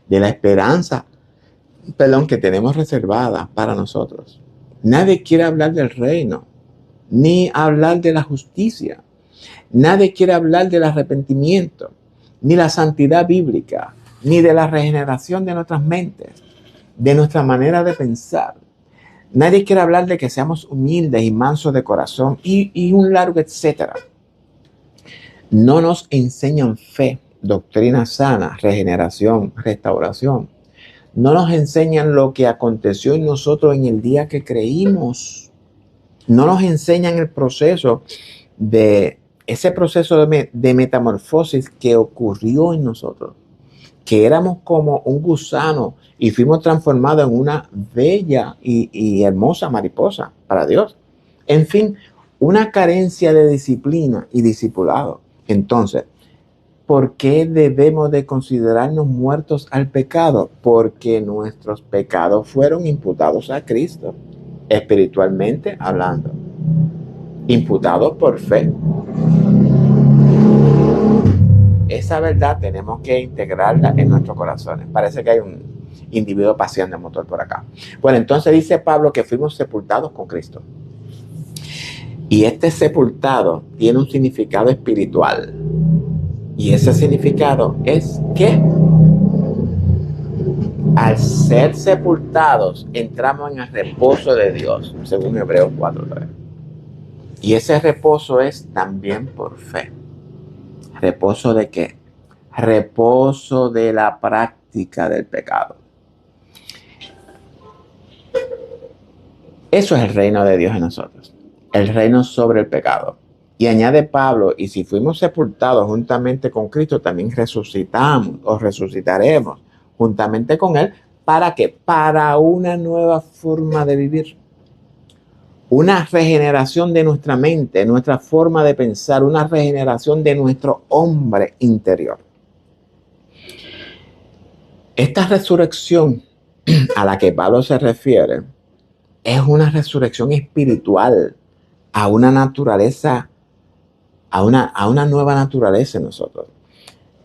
de la esperanza, que tenemos reservada para nosotros. Nadie quiere hablar del reino, ni hablar de la justicia. Nadie quiere hablar del arrepentimiento, ni la santidad bíblica, ni de la regeneración de nuestras mentes, de nuestra manera de pensar. Nadie quiere hablar de que seamos humildes y mansos de corazón y un largo etcétera. No nos enseñan fe, doctrina sana, regeneración, restauración. No nos enseñan lo que aconteció en nosotros en el día que creímos. No nos enseñan el proceso ese proceso de metamorfosis que ocurrió en nosotros, que éramos como un gusano y fuimos transformados en una bella y hermosa mariposa para Dios. En fin, una carencia de disciplina y discipulado. Entonces, ¿por qué debemos de considerarnos muertos al pecado? Porque nuestros pecados fueron imputados a Cristo, espiritualmente hablando, imputados por fe. Esa verdad tenemos que integrarla en nuestros corazones. Parece que hay un individuo paseando el motor por acá. Bueno, entonces dice Pablo que fuimos sepultados con Cristo. Y este sepultado tiene un significado espiritual. Y ese significado es que al ser sepultados entramos en el reposo de Dios, según Hebreos 4:3. Y ese reposo es también por fe. ¿Reposo de qué? Reposo de la práctica del pecado. Eso es el reino de Dios en nosotros. El reino sobre el pecado. Y añade Pablo, y si fuimos sepultados juntamente con Cristo, también resucitamos o resucitaremos juntamente con Él. ¿Para qué? Para una nueva forma de vivir. Una regeneración de nuestra mente, nuestra forma de pensar, una regeneración de nuestro hombre interior. Esta resurrección a la que Pablo se refiere es una resurrección espiritual a una naturaleza, a una nueva naturaleza en nosotros.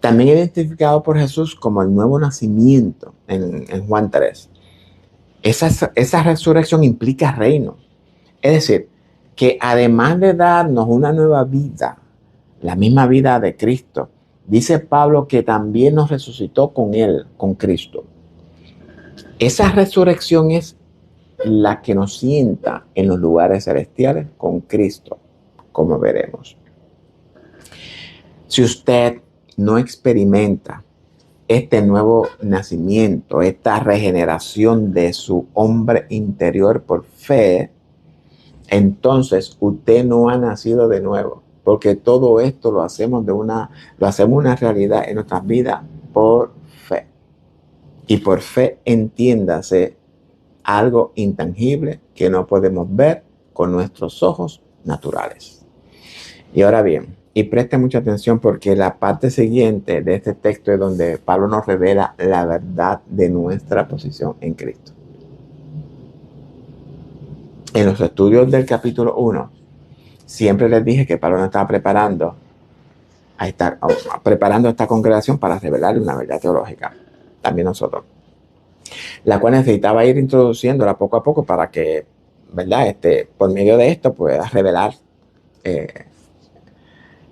También identificado por Jesús como el nuevo nacimiento en Juan 3. Esa resurrección implica reino. Es decir, que además de darnos una nueva vida, la misma vida de Cristo, dice Pablo que también nos resucitó con Él, con Cristo. Esa resurrección es la que nos sienta en los lugares celestiales con Cristo, como veremos. Si usted no experimenta este nuevo nacimiento, esta regeneración de su hombre interior por fe, entonces usted no ha nacido de nuevo, porque todo esto lo hacemos una realidad en nuestras vidas por fe. Y por fe, entiéndase, algo intangible que no podemos ver con nuestros ojos naturales. Y ahora bien, y preste mucha atención porque la parte siguiente de este texto es donde Pablo nos revela la verdad de nuestra posición en Cristo. En los estudios del capítulo 1, siempre les dije que Pablo nos estaba preparando a esta congregación para revelarle una verdad teológica, también nosotros, la cual necesitaba ir introduciéndola poco a poco para que, ¿verdad? Por medio de esto pueda revelar.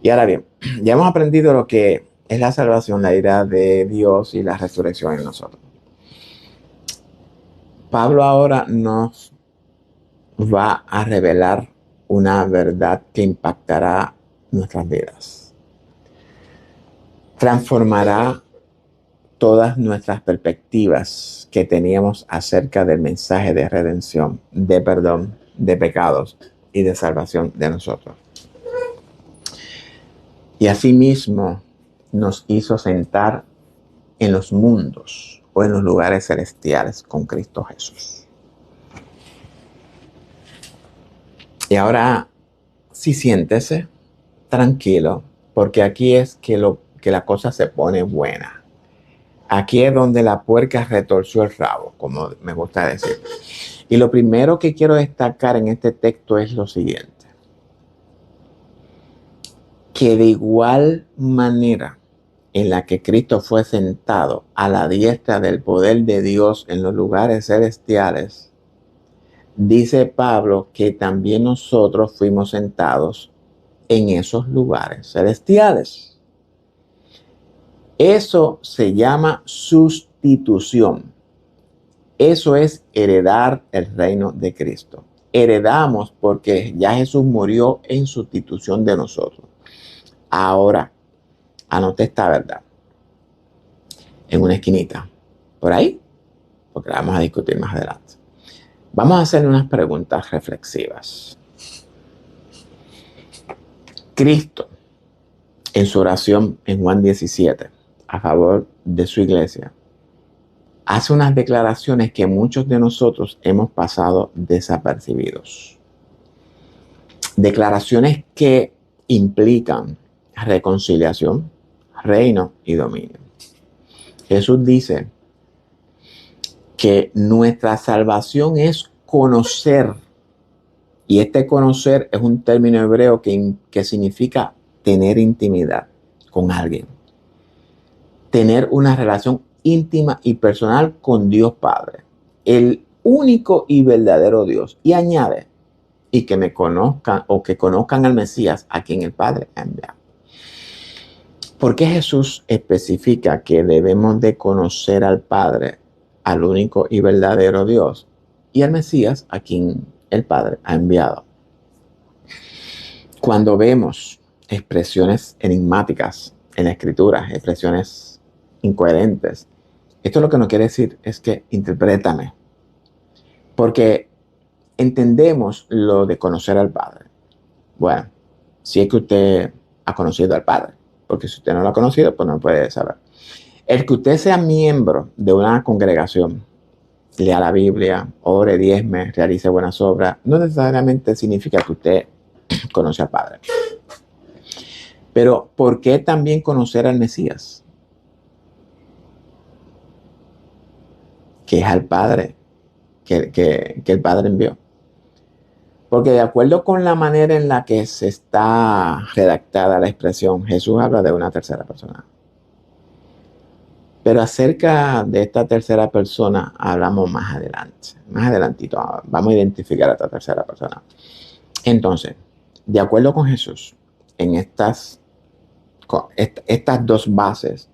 Y ahora bien, ya hemos aprendido lo que es la salvación, la ira de Dios y la resurrección en nosotros. Pablo ahora nos va a revelar una verdad que impactará nuestras vidas. Transformará todas nuestras perspectivas que teníamos acerca del mensaje de redención, de perdón, de pecados y de salvación de nosotros. Y asimismo nos hizo sentar en los mundos o en los lugares celestiales con Cristo Jesús. Y ahora sí, siéntese tranquilo, porque aquí es que la cosa se pone buena. Aquí es donde la puerca retorció el rabo, como me gusta decir. Y lo primero que quiero destacar en este texto es lo siguiente. Que de igual manera en la que Cristo fue sentado a la diestra del poder de Dios en los lugares celestiales, dice Pablo que también nosotros fuimos sentados en esos lugares celestiales. Eso se llama sustitución. Eso es heredar el reino de Cristo. Heredamos porque ya Jesús murió en sustitución de nosotros. Ahora, anote esta verdad en una esquinita, por ahí, porque la vamos a discutir más adelante. Vamos a hacer unas preguntas reflexivas. Cristo, en su oración en Juan 17, a favor de su iglesia, hace unas declaraciones que muchos de nosotros hemos pasado desapercibidos. Declaraciones que implican reconciliación, reino y dominio. Jesús dice que nuestra salvación es conocer, y este conocer es un término hebreo que significa tener intimidad con alguien, tener una relación íntima y personal con Dios Padre, el único y verdadero Dios. Y añade, y que me conozcan o que conozcan al Mesías a quien el Padre ha enviado. ¿Por qué Jesús especifica que debemos de conocer al Padre, al único y verdadero Dios, y al Mesías a quien el Padre ha enviado? Cuando vemos expresiones enigmáticas en la Escritura, expresiones incoherentes, esto lo que nos quiere decir es que interprétame. Porque entendemos lo de conocer al Padre. Bueno, si es que usted ha conocido al Padre, porque si usted no lo ha conocido, pues no puede saber. El que usted sea miembro de una congregación, lea la Biblia, ore, diezme, realice buenas obras, no necesariamente significa que usted conoce al Padre. Pero ¿por qué también conocer al Mesías? Que es al Padre que el Padre envió. Porque de acuerdo con la manera en la que se está redactada la expresión, Jesús habla de una tercera persona. Pero acerca de esta tercera persona hablamos más adelante. Más adelantito vamos a identificar a esta tercera persona. Entonces, de acuerdo con Jesús, en estas dos bases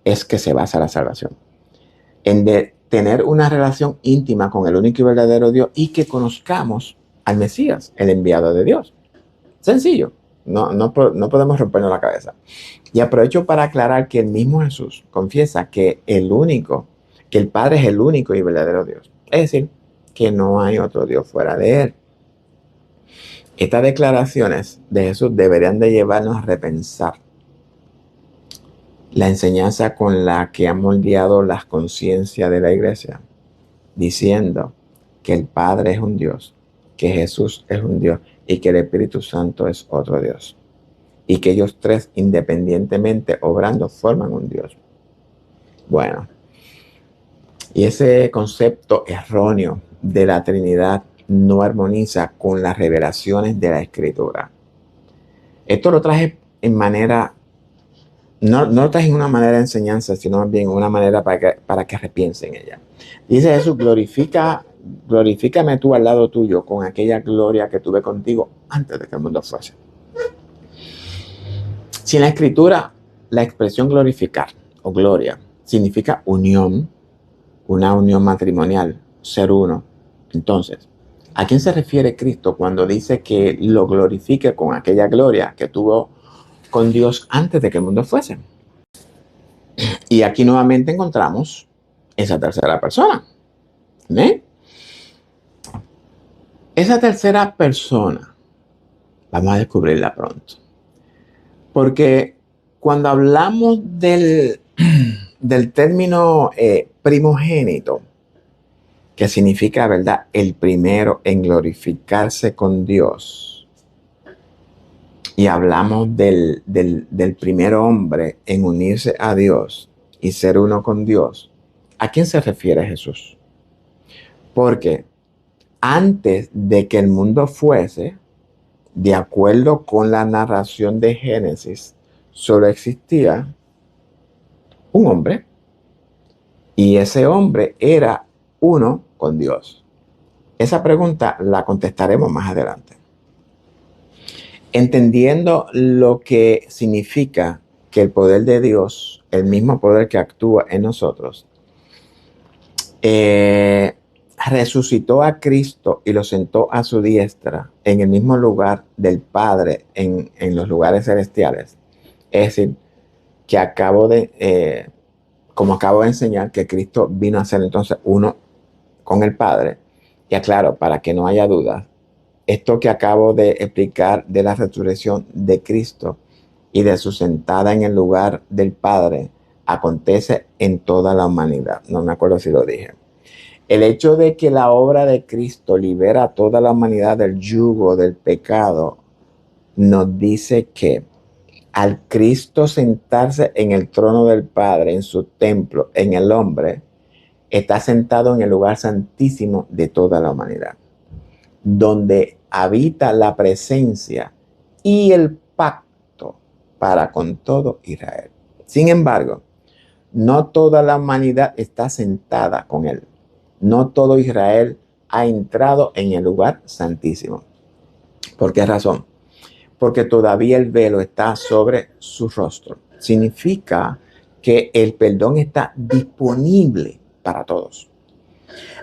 es que se basa la salvación. En tener una relación íntima con el único y verdadero Dios y que conozcamos al Mesías, el enviado de Dios. Sencillo, no podemos rompernos la cabeza. Y aprovecho para aclarar que el mismo Jesús confiesa que el Padre es el único y verdadero Dios. Es decir, que no hay otro Dios fuera de Él. Estas declaraciones de Jesús deberían de llevarnos a repensar la enseñanza con la que han moldeado las conciencias de la iglesia, diciendo que el Padre es un Dios, que Jesús es un Dios y que el Espíritu Santo es otro Dios. Y que ellos tres, independientemente obrando, forman un Dios. Bueno, y ese concepto erróneo de la Trinidad no armoniza con las revelaciones de la Escritura. Esto lo traje en manera, no lo traje en una manera de enseñanza, sino más bien una manera para que repiensen en ella. Dice Jesús, glorifícame tú al lado tuyo con aquella gloria que tuve contigo antes de que el mundo fuese. Si en la Escritura la expresión glorificar o gloria significa unión, una unión matrimonial, ser uno. Entonces, ¿a quién se refiere Cristo cuando dice que lo glorifique con aquella gloria que tuvo con Dios antes de que el mundo fuese? Y aquí nuevamente encontramos esa tercera persona. ¿Eh? Esa tercera persona, vamos a descubrirla pronto. Porque cuando hablamos del término primogénito, que significa, ¿verdad?, el primero en glorificarse con Dios, y hablamos del primer hombre en unirse a Dios y ser uno con Dios, ¿a quién se refiere Jesús? Porque antes de que el mundo fuese, de acuerdo con la narración de Génesis, solo existía un hombre y ese hombre era uno con Dios. Esa pregunta la contestaremos más adelante. Entendiendo lo que significa que el poder de Dios, el mismo poder que actúa en nosotros, resucitó a Cristo y lo sentó a su diestra en el mismo lugar del Padre en los lugares celestiales. Es decir, que como acabo de enseñar, que Cristo vino a ser entonces uno con el Padre. Y aclaro, para que no haya dudas, esto que acabo de explicar de la resurrección de Cristo y de su sentada en el lugar del Padre acontece en toda la humanidad. No me acuerdo si lo dije. El hecho de que la obra de Cristo libera a toda la humanidad del yugo del pecado nos dice que al Cristo sentarse en el trono del Padre, en su templo, en el hombre, está sentado en el lugar santísimo de toda la humanidad, donde habita la presencia y el pacto para con todo Israel. Sin embargo, no toda la humanidad está sentada con él. No todo Israel ha entrado en el lugar santísimo. ¿Por qué razón? Porque todavía el velo está sobre su rostro. Significa que el perdón está disponible para todos.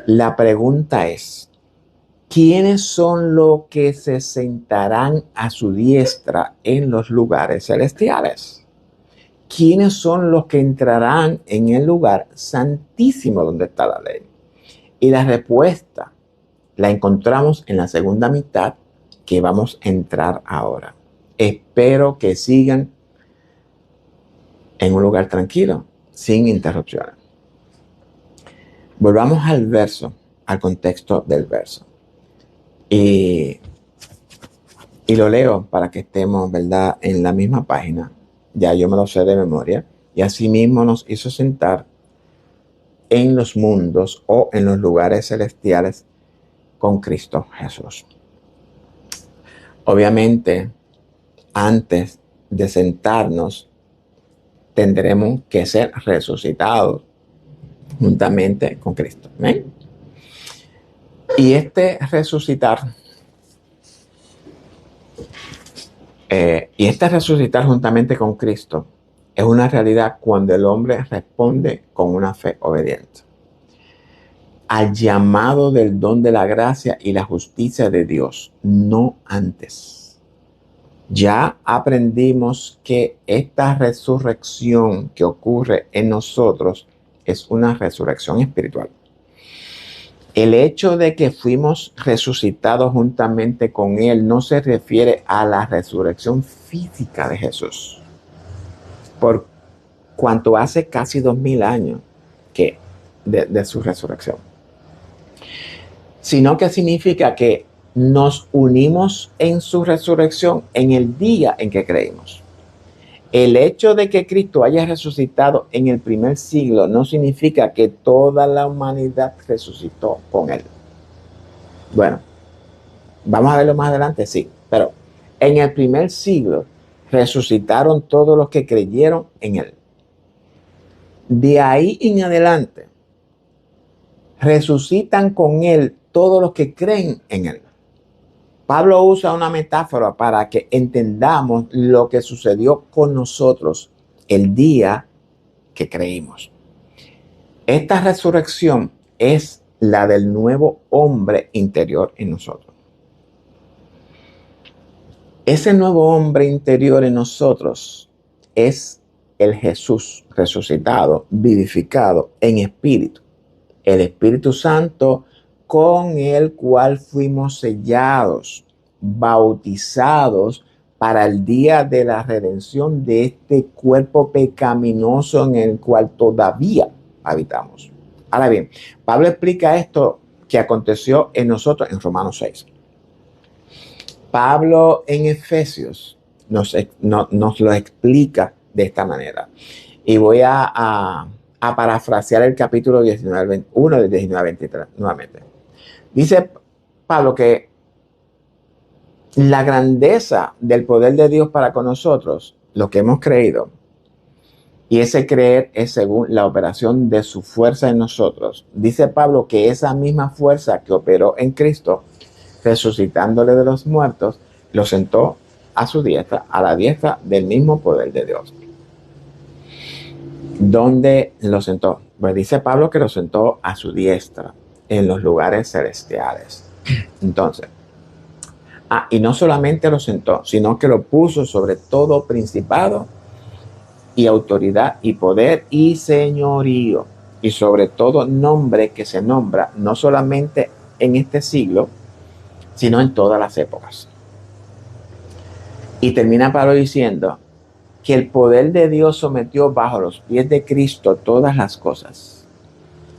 La pregunta es, ¿quiénes son los que se sentarán a su diestra en los lugares celestiales? ¿Quiénes son los que entrarán en el lugar santísimo donde está la ley? Y la respuesta la encontramos en la segunda mitad que vamos a entrar ahora. Espero que sigan en un lugar tranquilo, sin interrupciones. Volvamos al verso, al contexto del verso. Y lo leo para que estemos, ¿verdad?, en la misma página. Ya yo me lo sé de memoria. Y asimismo nos hizo sentar en los mundos o en los lugares celestiales con Cristo Jesús. Obviamente, antes de sentarnos, tendremos que ser resucitados juntamente con Cristo. ¿Ven? Y este resucitar juntamente con Cristo es una realidad cuando el hombre responde con una fe obediente al llamado del don de la gracia y la justicia de Dios, no antes. Ya aprendimos que esta resurrección que ocurre en nosotros es una resurrección espiritual. El hecho de que fuimos resucitados juntamente con Él no se refiere a la resurrección física de Jesús, por cuanto hace casi 2000 años de su resurrección, sino que significa que nos unimos en su resurrección en el día en que creímos. El hecho de que Cristo haya resucitado en el primer siglo no significa que toda la humanidad resucitó con Él. Bueno, vamos a verlo más adelante, sí, pero en el primer siglo resucitaron todos los que creyeron en Él. De ahí en adelante, resucitan con Él todos los que creen en Él. Pablo usa una metáfora para que entendamos lo que sucedió con nosotros el día que creímos. Esta resurrección es la del nuevo hombre interior en nosotros. Ese nuevo hombre interior en nosotros es el Jesús resucitado, vivificado en espíritu. El Espíritu Santo con el cual fuimos sellados, bautizados para el día de la redención de este cuerpo pecaminoso en el cual todavía habitamos. Ahora bien, Pablo explica esto que aconteció en nosotros en Romanos 6. Pablo en Efesios nos lo explica de esta manera. Y voy a parafrasear el capítulo 1 del 19-23 nuevamente. Dice Pablo que la grandeza del poder de Dios para con nosotros, lo que hemos creído, y ese creer es según la operación de su fuerza en nosotros. Dice Pablo que esa misma fuerza que operó en Cristo, resucitándole de los muertos, lo sentó a su diestra, a la diestra del mismo poder de Dios. ¿Dónde lo sentó? Pues dice Pablo que lo sentó a su diestra, en los lugares celestiales. Entonces, y no solamente lo sentó, sino que lo puso sobre todo principado y autoridad y poder y señorío, y sobre todo nombre que se nombra no solamente en este siglo, sino en todas las épocas. Y termina Pablo diciendo que el poder de Dios sometió bajo los pies de Cristo todas las cosas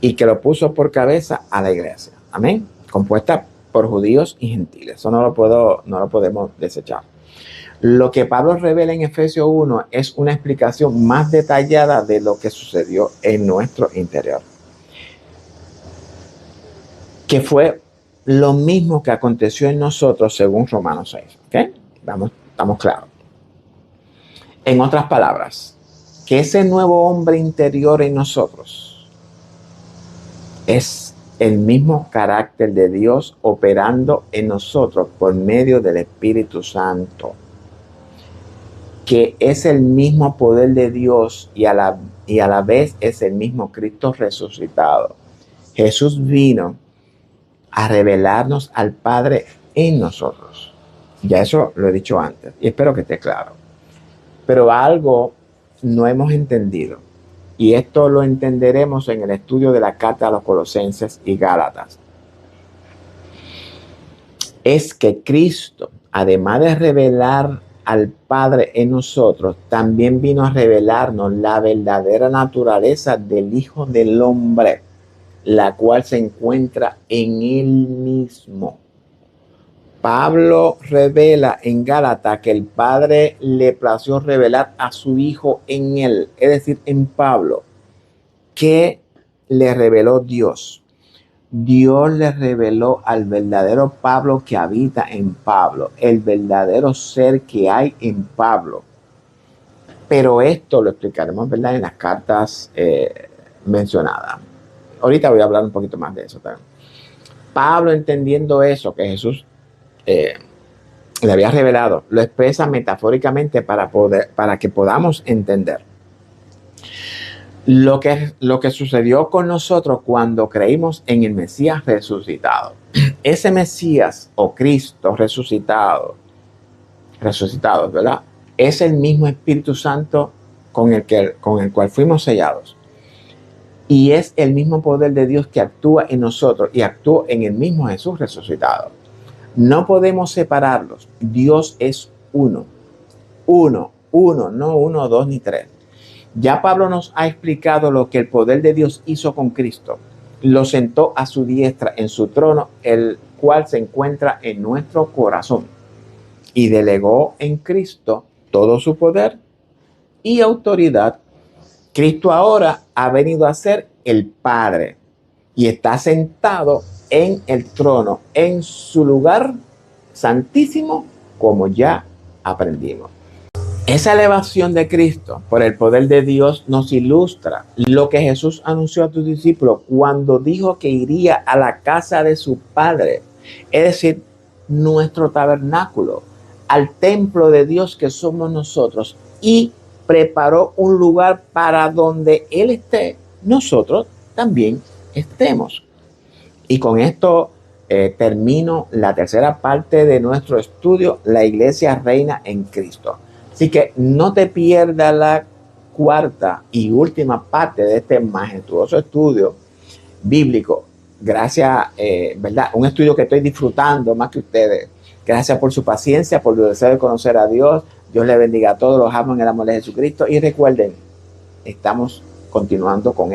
y que lo puso por cabeza a la iglesia. Amén. Compuesta por judíos y gentiles. Eso no lo podemos desechar. Lo que Pablo revela en Efesios 1 es una explicación más detallada de lo que sucedió en nuestro interior. Que fue lo mismo que aconteció en nosotros según Romanos 6. ¿Ok? Estamos claros. En otras palabras, que ese nuevo hombre interior en nosotros es el mismo carácter de Dios operando en nosotros por medio del Espíritu Santo, que es el mismo poder de Dios y a la vez es el mismo Cristo resucitado. Jesús vino a revelarnos al Padre en nosotros. Ya eso lo he dicho antes y espero que esté claro. Pero algo no hemos entendido, y esto lo entenderemos en el estudio de la carta a los Colosenses y Gálatas. Es que Cristo, además de revelar al Padre en nosotros, también vino a revelarnos la verdadera naturaleza del Hijo del Hombre, la cual se encuentra en Él mismo. Pablo revela en Gálatas que el Padre le plació revelar a su Hijo en él, es decir, en Pablo. ¿Qué le reveló Dios? Dios le reveló al verdadero Pablo que habita en Pablo, el verdadero ser que hay en Pablo. Pero esto lo explicaremos, ¿verdad?, en las cartas mencionadas. Ahorita voy a hablar un poquito más de eso también. Pablo, entendiendo eso, que Jesús le había revelado, lo expresa metafóricamente para que podamos entender lo que sucedió con nosotros cuando creímos en el Mesías resucitado. Ese Mesías o Cristo resucitado, ¿verdad?, es el mismo Espíritu Santo con el cual fuimos sellados. Y es el mismo poder de Dios que actúa en nosotros y actuó en el mismo Jesús resucitado. No podemos separarlos. Dios es uno, no 1, 2 ni 3. Ya Pablo nos ha explicado lo que el poder de Dios hizo con Cristo. Lo sentó a su diestra en su trono, el cual se encuentra en nuestro corazón. Y delegó en Cristo todo su poder y autoridad. Cristo ahora ha venido a ser el Padre y está sentado en el trono, en su lugar santísimo, como ya aprendimos. Esa elevación de Cristo por el poder de Dios nos ilustra lo que Jesús anunció a sus discípulos cuando dijo que iría a la casa de su Padre, es decir, nuestro tabernáculo, al templo de Dios que somos nosotros, y preparó un lugar para donde Él esté, nosotros también estemos. Y con esto termino la tercera parte de nuestro estudio, la iglesia reina en Cristo. Así que no te pierdas la cuarta y última parte de este majestuoso estudio bíblico. Gracias, ¿verdad? Un estudio que estoy disfrutando más que ustedes. Gracias por su paciencia, por el deseo de conocer a Dios. Dios les bendiga a todos, los amo en el amor de Jesucristo. Y recuerden, estamos continuando con